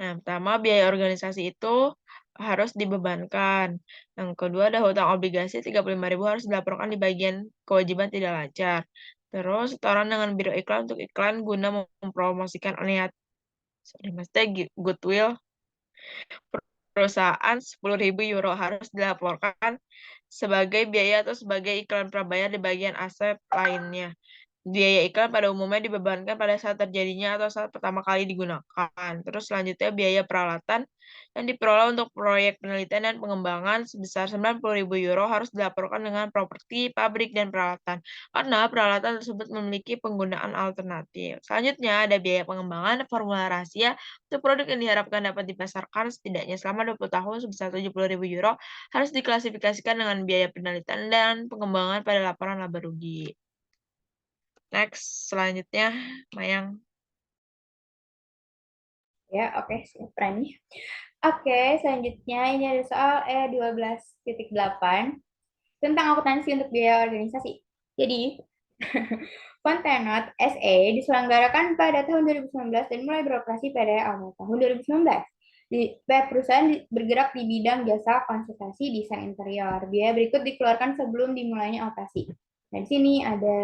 A: Nah, pertama, biaya organisasi itu harus dibebankan. Yang kedua, ada hutang obligasi 35.000 harus dilaporkan di bagian kewajiban tidak lancar. Terus, setoran dengan biro iklan untuk iklan guna mempromosikan niat goodwill perusahaan 10.000 euro harus dilaporkan sebagai biaya atau sebagai iklan prabayar di bagian aset lainnya. Biaya iklan pada umumnya dibebankan pada saat terjadinya atau saat pertama kali digunakan. Terus selanjutnya biaya peralatan yang diperoleh untuk proyek penelitian dan pengembangan sebesar 90.000 euro harus dilaporkan dengan properti, pabrik, dan peralatan. Karena peralatan tersebut memiliki penggunaan alternatif. Selanjutnya ada biaya pengembangan formula rahasia untuk produk yang diharapkan dapat dipasarkan setidaknya selama 20 tahun sebesar 70.000 euro harus diklasifikasikan dengan biaya penelitian dan pengembangan pada laporan laba rugi. Next, selanjutnya, Mayang.
B: Ya, oke, siap nih. Oke, selanjutnya ini ada soal E12.8 tentang akuntansi untuk biaya organisasi. Jadi, Fontenot SE diselenggarakan pada tahun 2019 dan mulai beroperasi pada awal tahun 2019. Perusahaan bergerak di bidang jasa konsultasi desain interior. Biaya berikut dikeluarkan sebelum dimulainya operasi. Dan di sini ada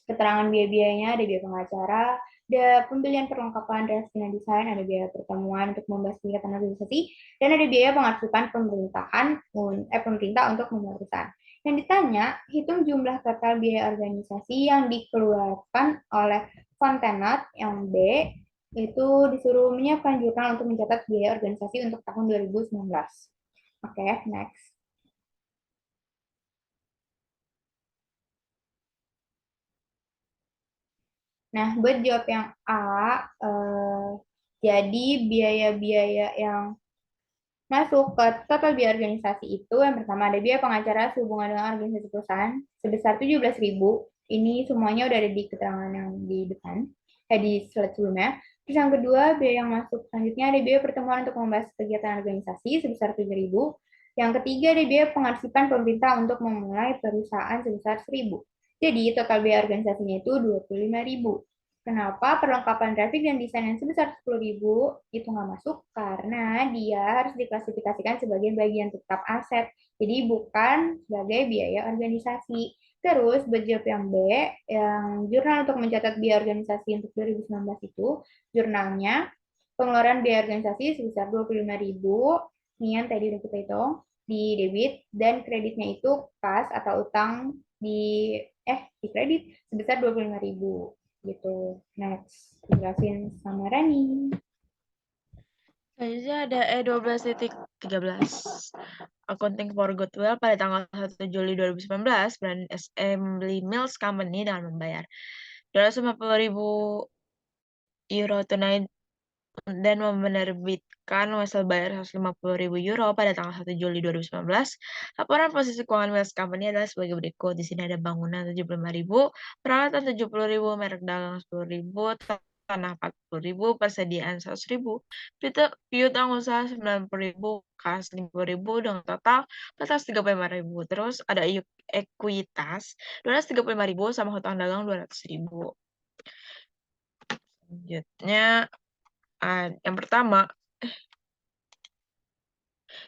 B: keterangan biaya-biayanya, ada biaya pengacara, ada pembelian perlengkapan reaksi desain, ada biaya pertemuan untuk membahas kegiatan organisasi, dan ada biaya pengarsipan pemerintah untuk membuat perusahaan. Yang ditanya, hitung jumlah total biaya organisasi yang dikeluarkan oleh Fontenot yang B, itu disuruh menyiapkan jurnal untuk mencatat biaya organisasi untuk tahun 2019. Oke, next. Nah, buat jawab yang A, jadi biaya-biaya yang masuk ke total biaya organisasi itu, yang pertama ada biaya pengacara sehubungan dengan organisasi perusahaan sebesar 17.000. Ini semuanya udah ada di keterangan yang di depan, di slide sebelumnya. Terus yang kedua, biaya yang masuk selanjutnya ada biaya pertemuan untuk membahas kegiatan organisasi sebesar 7.000. Yang ketiga ada biaya pengarsipan pemerintah untuk memulai perusahaan sebesar 1.000. Jadi total biaya organisasinya itu 25.000. Kenapa perlengkapan grafik dan desain yang sebesar 10.000 itu nggak masuk? Karena dia harus diklasifikasikan sebagai bagian tetap aset, jadi bukan sebagai biaya organisasi. Terus buat jawab yang B, yang jurnal untuk mencatat biaya organisasi untuk 2019 itu, jurnalnya pengeluaran biaya organisasi sebesar 25.000, ini yang tadi udah kita hitung, di debit, dan kreditnya itu kas atau utang di kredit sebesar 25.000 gitu. Next, dijelasin sama Rani.
A: Selanjutnya ada E12.13. Accounting for Goodwill pada tanggal 1 Juli 2019, brand Assembly Mills Company dengan membayar 250.000 euro tunai dan menerbitkan wesel bayar 150.000 euro pada tanggal 1 Juli 2019. Laporan posisi keuangan Mills Company adalah sebagai berikut. Di sini ada bangunan 75.000, peralatan 70.000, merek dagang 10.000, tanah 40.000, persediaan 100.000, piutang usaha 90.000, kas 50.000 dengan total 435.000. Terus ada ekuitas 235.000 sama hutang dagang 200.000. Selanjutnya, yang pertama,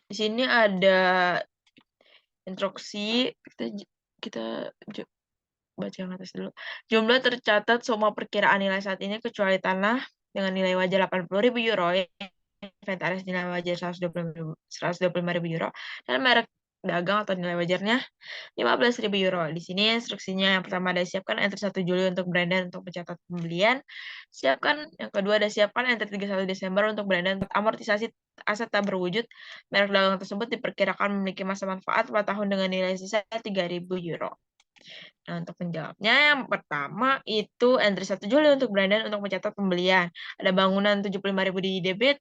A: di sini ada instruksi, kita baca yang atas dulu. Jumlah tercatat semua perkiraan nilai saat ini kecuali tanah dengan nilai wajar 80.000 euro, inventaris nilai wajar 125.000 euro, dan merek dagang atau nilai wajarnya 15.000 euro. Di sini instruksinya yang pertama ada siapkan entry 1 Juli untuk Brandon untuk mencatat pembelian. Yang kedua ada siapkan entry 31 Desember untuk Brandon untuk amortisasi aset tak berwujud. Merek dagang tersebut diperkirakan memiliki masa manfaat 4 tahun dengan nilai sisa 3.000 euro. Nah, untuk menjawabnya yang pertama itu entry 1 Juli untuk Brandon untuk mencatat pembelian. Ada bangunan 75.000 di debit.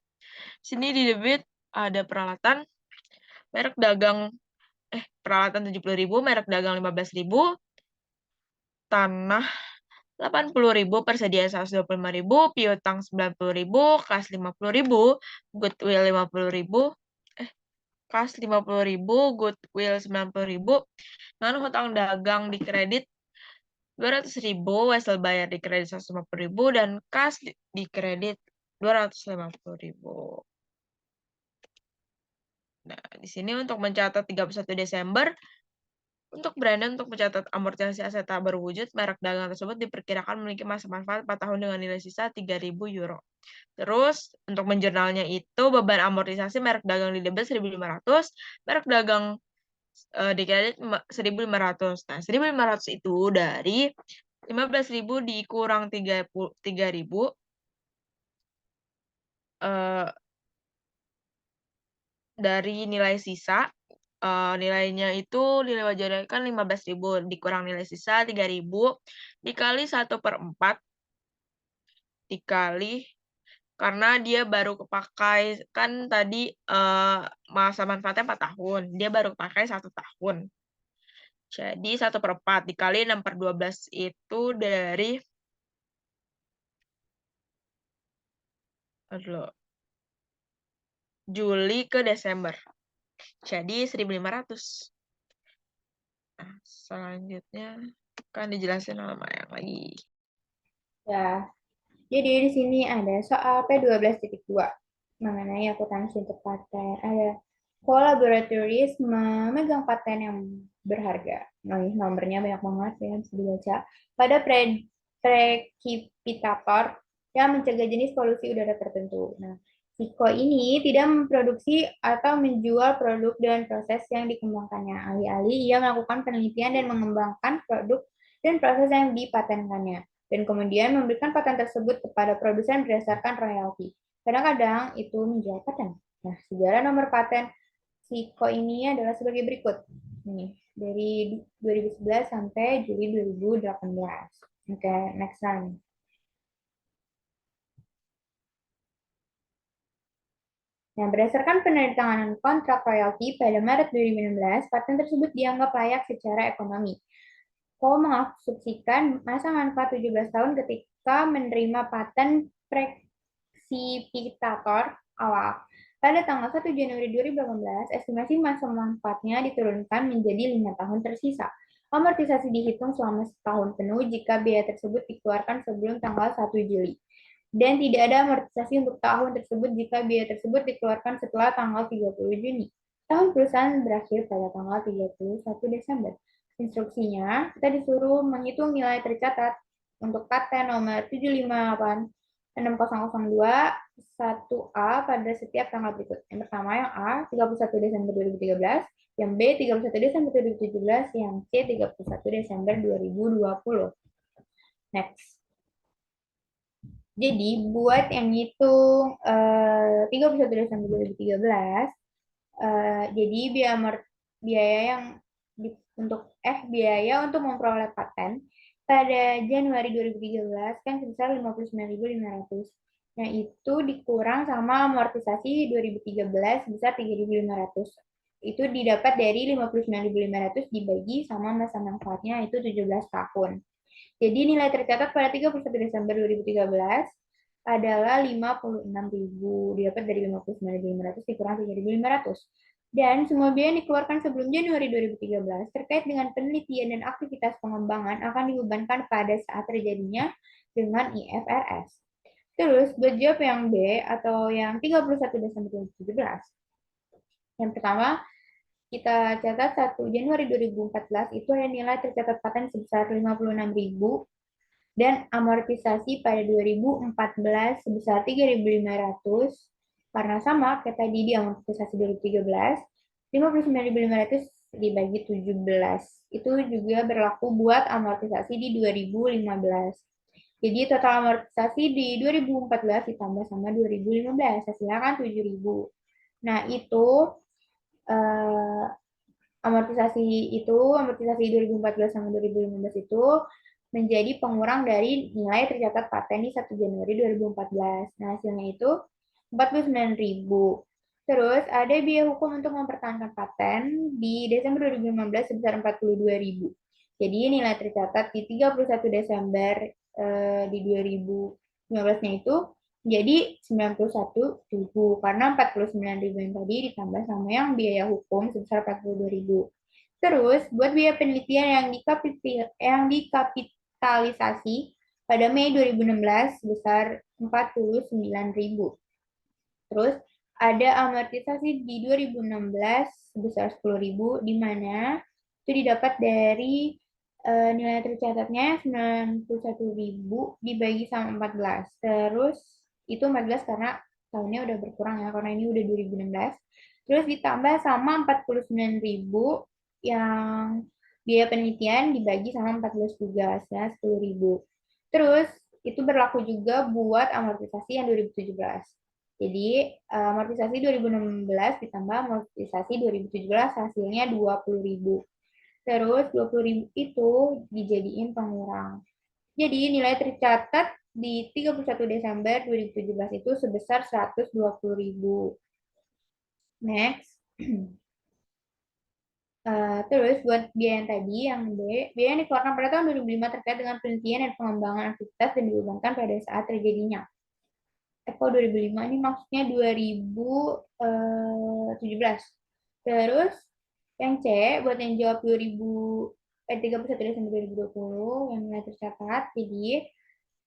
A: Sini di debit ada peralatan merek dagang peralatan 70.000, merek dagang 15.000, tanah 80.000, persediaan 125.000, piutang 90.000, kas 50.000, goodwill 50.000, kas 50.000, goodwill 90.000, dengan hutang dagang di kredit 200.000, wesel bayar di kredit 150.000, dan kas di kredit 250.000. Nah, di sini untuk mencatat 31 Desember, untuk Brandon untuk mencatat amortisasi aset tak berwujud, merek dagang tersebut diperkirakan memiliki masa manfaat 4 tahun dengan nilai sisa 3.000 euro. Terus, untuk menjurnalnya itu, beban amortisasi merek dagang di debit 1.500, merek dagang di kredit 1.500. Nah, 1.500 itu dari 15.000 dikurang 3.000, dari nilai sisa, nilainya itu nilai wajarnya kan 15.000 dikurang nilai sisa 3.000 dikali 1/4 dikali karena dia baru kepakai kan tadi masa manfaatnya 4 tahun, dia baru pakai 1 tahun. Jadi 1/4 dikali 6/12 itu dari Juli ke Desember. Jadi 1.500. Nah, selanjutnya kan dijelasin sama yang lagi.
B: Ya, jadi di sini ada soal P12.2 mengenai akuntansi untuk paten. Ada collaboratories memegang paten yang berharga. Nah, nomornya banyak banget ya, bisa dibaca. Pada precipitator yang mencegah jenis polusi udara tertentu. Nah, Siko ini tidak memproduksi atau menjual produk dan proses yang dikembangkannya. Alih-alih ia melakukan penelitian dan mengembangkan produk dan proses yang dipatenkannya dan kemudian memberikan paten tersebut kepada produsen berdasarkan royalti. Kadang-kadang itu menjual paten. Nah, sejarah nomor paten Siko ini adalah sebagai berikut. Nih, dari 2011 sampai Juli 2018. Oke, next one. Nah, berdasarkan penandatanganan kontrak royalti pada Maret 2016, paten tersebut dianggap layak secara ekonomi. Ko mengasumsikan masa manfaat 17 tahun ketika menerima paten precipitator awal. Pada tanggal 1 Januari 2018, estimasi masa manfaatnya diturunkan menjadi 5 tahun tersisa. Amortisasi dihitung selama setahun penuh jika biaya tersebut dikeluarkan sebelum tanggal 1 Juli. Dan tidak ada amortisasi untuk tahun tersebut jika biaya tersebut dikeluarkan setelah tanggal 30 Juni. Tahun perusahaan berakhir pada tanggal 31 Desember. Instruksinya, kita disuruh menghitung nilai tercatat untuk paten nomor 7586002 1A pada setiap tanggal berikut. Yang pertama yang A, 31 Desember 2013, yang B, 31 Desember 2017, yang C, 31 Desember 2020. Next. Jadi buat yang hitung 31 Desember 2013, jadi biaya untuk memperoleh paten pada Januari 2013 kan sebesar 59.500. Nah, itu dikurang sama amortisasi 2013 sebesar 3.500. Itu didapat dari 59.500 dibagi sama masa manfaatnya itu 17 tahun. Jadi nilai tercatat pada 31 Desember 2013 adalah 56.000, didapat dari 59.500 dikurang 3.500. Dan semua biaya yang dikeluarkan sebelum Januari 2013 terkait dengan penelitian dan aktivitas pengembangan akan dibebankan pada saat terjadinya dengan IFRS. Terus buat jawab yang B atau yang 31 Desember 2017. Yang pertama, kita catat 1 Januari 2014 itu ada nilai tercatat paten sebesar 56.000 dan amortisasi pada 2014 sebesar 3.500. Karena sama kayak tadi di amortisasi 2013, 59.500 dibagi 17. Itu juga berlaku buat amortisasi di 2015. Jadi total amortisasi di 2014 ditambah sama 2015, hasilnya kan 7.000. Nah, itu eh, amortisasi 2014 sama 2015 itu menjadi pengurang dari nilai tercatat paten di 1 Januari 2014. Nah, hasilnya itu 49.000. Terus ada biaya hukum untuk mempertahankan paten di Desember 2015 sebesar 42.000. Jadi nilai tercatat di 31 Desember di 2015-nya itu jadi 91.000 karena 49.000 yang tadi ditambah sama yang biaya hukum sebesar 42.000. Terus buat biaya penelitian yang dikapitalisasi pada Mei 2016 sebesar 49.000. Terus ada amortisasi di 2016 sebesar 10.000 di mana itu didapat dari nilai tercatatnya 91.000 dibagi sama 14. Terus itu 14 karena tahunnya udah berkurang ya, karena ini udah 2016. Terus ditambah sama 49.000 yang biaya penelitian dibagi sama 14 juga, hasilnya 10.000. Terus itu berlaku juga buat amortisasi yang 2017. Jadi amortisasi 2016 ditambah amortisasi 2017 hasilnya 20.000. Terus 20.000 itu dijadiin pengurang. Jadi nilai tercatat di 31 Desember 2017 itu sebesar 120.000. Next. Terus buat biaya yang tadi, yang B, biaya yang dikeluarkan pada tahun 2005 terkait dengan penelitian dan pengembangan aktivitas dan dibebankan pada saat terjadinya. Kok 2005 ini maksudnya 2017. Terus yang C, buat yang jawab 31 Desember 2020, yang nilai tercatat, jadi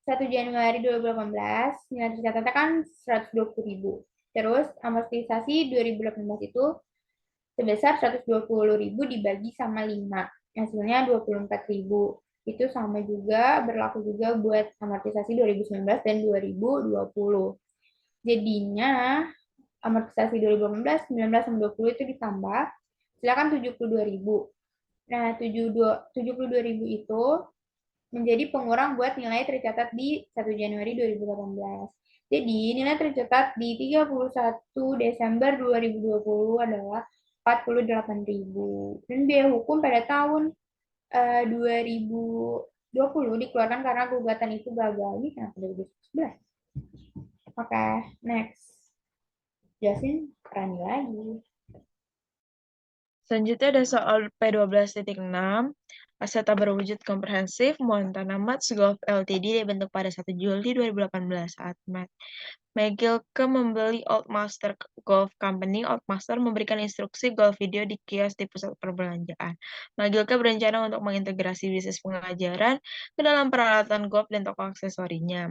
B: 1 Januari 2018, nilai tercatatnya kan 120.000. Terus amortisasi 2018 itu sebesar 120.000 dibagi sama 5. Hasilnya 24.000. Itu sama juga, berlaku juga buat amortisasi 2019 dan 2020. Jadinya amortisasi 2018, 19, sama 20 itu ditambah, silakan 72.000. Nah, 72.000 itu menjadi pengurang buat nilai tercatat di 1 Januari 2018. Jadi, nilai tercatat di 31 Desember 2020 adalah 48.000. Dan biaya hukum pada tahun 2020 dikeluarkan karena gugatan itu gagal. Ini kenapa 2011? Oke, next. Jelasin Rani lagi.
A: Selanjutnya ada soal P12.6. Aset tak berwujud komprehensif Montana Mats Golf Ltd dibentuk pada 1 Juli 2018 saat Megilke membeli Old Master Golf Company. Old Master memberikan instruksi golf video di kios di pusat perbelanjaan. Megilke berencana untuk mengintegrasi bisnis pengajaran ke dalam peralatan golf dan toko aksesorinya.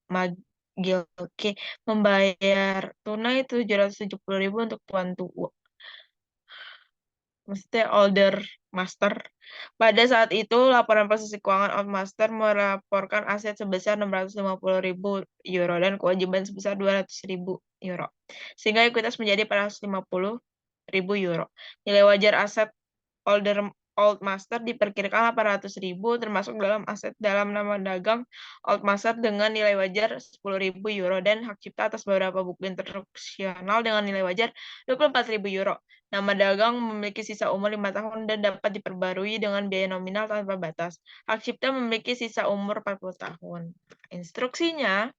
A: Megilke membayar tunai 770.000 untuk tuan tua. Maksudnya older master. Pada saat itu, laporan posisi keuangan old master melaporkan aset sebesar 650.000 euro dan kewajiban sebesar 200.000 euro. Sehingga ekuitas menjadi 450.000 euro. Nilai wajar aset old master diperkirakan 800.000 termasuk dalam aset dalam nama dagang old master dengan nilai wajar 10.000 euro dan hak cipta atas beberapa buku instruksional dengan nilai wajar 24.000 euro. Nama dagang memiliki sisa umur 5 tahun dan dapat diperbarui dengan biaya nominal tanpa batas. Hak cipta memiliki sisa umur 40 tahun. Instruksinya,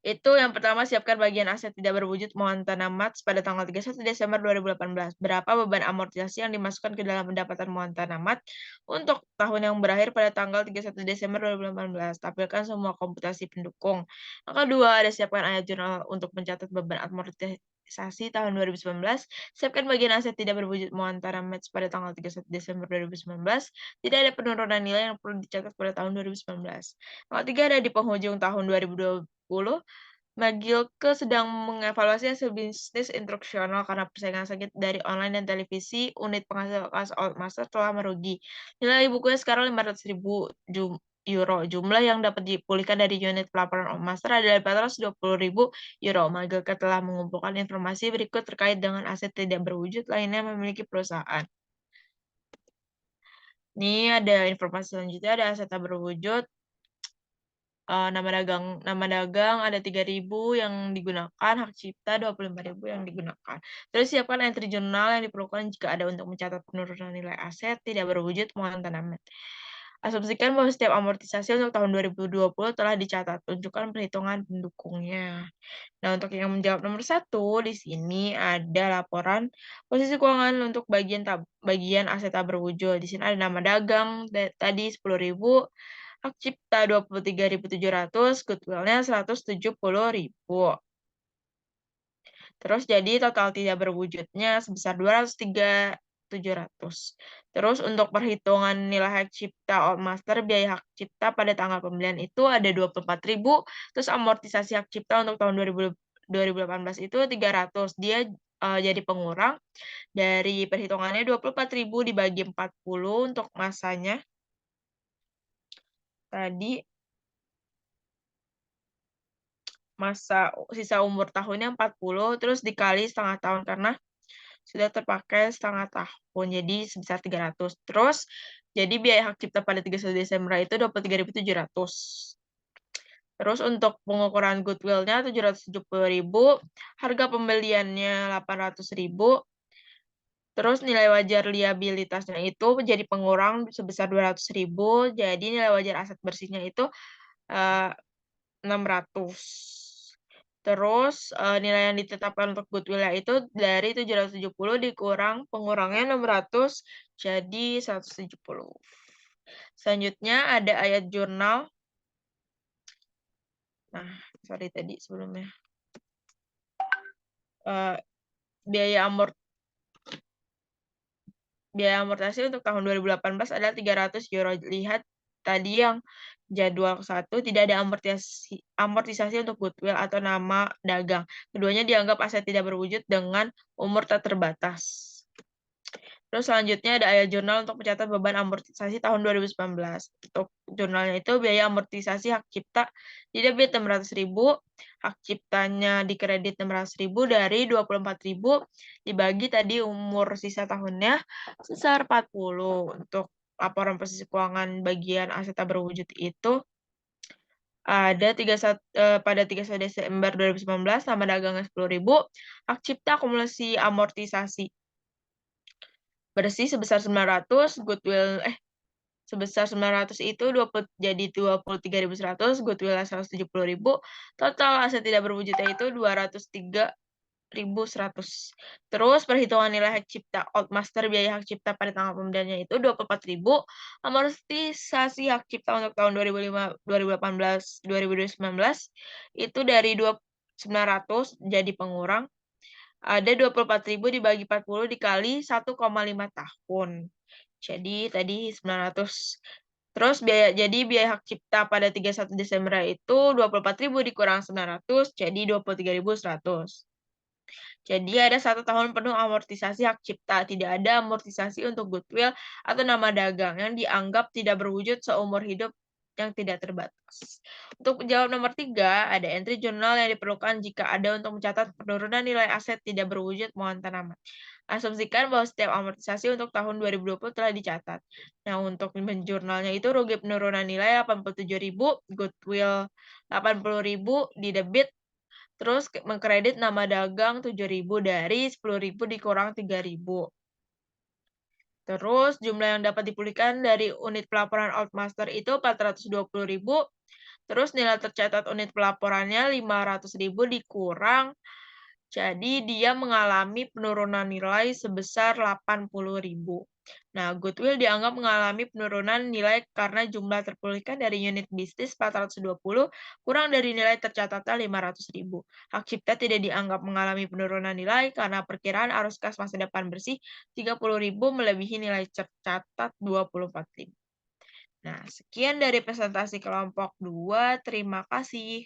A: Itu yang pertama, siapkan bagian aset tidak berwujud Montana Mats pada tanggal 31 Desember 2018. Berapa beban amortisasi yang dimasukkan ke dalam pendapatan Montana Mats untuk tahun yang berakhir pada tanggal 31 Desember 2018. Tampilkan semua komputasi pendukung. Yang kedua, ada siapkan ayat jurnal untuk mencatat beban amortisasi tahun 2019. Siapkan bagian aset tidak berwujud Montana Mats pada tanggal 31 Desember 2019. Tidak ada penurunan nilai yang perlu dicatat pada tahun 2019. Yang ketiga, ada di penghujung tahun 2020. Magilke sedang mengevaluasi hasil bisnis instruksional karena persaingan sengit dari online dan televisi. Unit penghasil kelas Oldmaster telah merugi. Nilai bukunya sekarang 500.000 euro. Jumlah yang dapat dipulihkan dari unit pelaporan Oldmaster adalah 420.000 euro. Magilke telah mengumpulkan informasi berikut terkait dengan aset tidak berwujud lainnya yang memiliki perusahaan. Ini ada informasi selanjutnya, ada aset tak berwujud. Nama dagang ada 3.000 yang digunakan, hak cipta 25.000 yang digunakan. Terus siapkan entry jurnal yang diperlukan jika ada untuk mencatat penurunan nilai aset tidak berwujud Montana Mats. Asumsikan bahwa setiap amortisasi untuk tahun 2020 telah dicatat. Tunjukkan perhitungan pendukungnya. Nah, untuk yang menjawab nomor 1, di sini ada laporan posisi keuangan untuk bagian aset tak berwujud. Di sini ada nama dagang tadi 10.000, hak cipta 23.700, goodwill-nya 170.000. Terus jadi total tidak berwujudnya sebesar 203.700. Terus untuk perhitungan nilai hak cipta Oldmaster, biaya hak cipta pada tanggal pembelian itu ada 24.000, terus amortisasi hak cipta untuk tahun 2018 itu 300. Dia jadi pengurang dari perhitungannya 24.000 dibagi 40 untuk masanya. Tadi masa sisa umur tahunnya 40, terus dikali setengah tahun karena sudah terpakai setengah tahun, jadi sebesar 300. Terus, jadi biaya hak cipta pada 31 Desember itu 23.700. Terus untuk pengukuran goodwill-nya 770.000, harga pembeliannya 800.000, terus nilai wajar liabilitasnya itu jadi pengurang sebesar 200.000, jadi nilai wajar aset bersihnya itu 600. Terus nilai yang ditetapkan untuk goodwill-nya itu dari 770 dikurang pengurangnya 600 jadi 170. Selanjutnya ada ayat jurnal. Nah, sorry tadi sebelumnya. Biaya amortisasi untuk tahun 2018 adalah 300 euro. Lihat tadi yang jadwal 1 tidak ada amortisasi untuk goodwill atau nama dagang. Keduanya dianggap aset tidak berwujud dengan umur tak terbatas. Terus selanjutnya ada ayat jurnal untuk mencatat beban amortisasi tahun 2019. Untuk jurnalnya itu biaya amortisasi hak cipta di debit 600.000, hak ciptanya di kredit 600.000 dari 24.000 dibagi tadi umur sisa tahunnya sebesar 40. Untuk laporan posisi keuangan bagian aset tak berwujud itu ada pada 31 Desember 2019 nama dagangnya 10.000, hak cipta akumulasi amortisasi bersih sebesar 900, goodwill sebesar 900 itu jadi 23.100, goodwill 170.000, total aset tidak berwujudnya itu 203.100. Terus perhitungan nilai hak cipta Oldmaster, biaya hak cipta pada tanggal pembeliannya itu 24.000, amortisasi hak cipta untuk tahun 2018, 2019 itu dari 900 jadi pengurang. Ada 24.000 dibagi 40 dikali 1,5 tahun. Jadi tadi 900. Terus biaya hak cipta pada 31 Desember itu 24.000 dikurang 900 jadi 23.100. Jadi ada 1 tahun penuh amortisasi hak cipta, tidak ada amortisasi untuk goodwill atau nama dagang yang dianggap tidak berwujud seumur hidup yang tidak terbatas. Untuk menjawab nomor 3, ada entry jurnal yang diperlukan jika ada untuk mencatat penurunan nilai aset tidak berwujud Montana Mats. Asumsikan bahwa setiap amortisasi untuk tahun 2020 telah dicatat. Nah, untuk jurnalnya itu rugi penurunan nilai 87.000, goodwill 80.000 di debit, terus mengkredit nama dagang 7.000 dari 10.000 dikurang 3.000. Terus jumlah yang dapat dipulihkan dari unit pelaporan Oldmaster itu 420.000, Terus nilai tercatat unit pelaporannya 500.000 dikurang, jadi dia mengalami penurunan nilai sebesar 80.000. Nah, goodwill dianggap mengalami penurunan nilai karena jumlah terpulihkan dari unit bisnis 420 kurang dari nilai tercatatnya 500.000. Hak cipta tidak dianggap mengalami penurunan nilai karena perkiraan arus kas masa depan bersih 30.000 melebihi nilai tercatat 24.000. Nah, sekian dari presentasi kelompok 2. Terima kasih.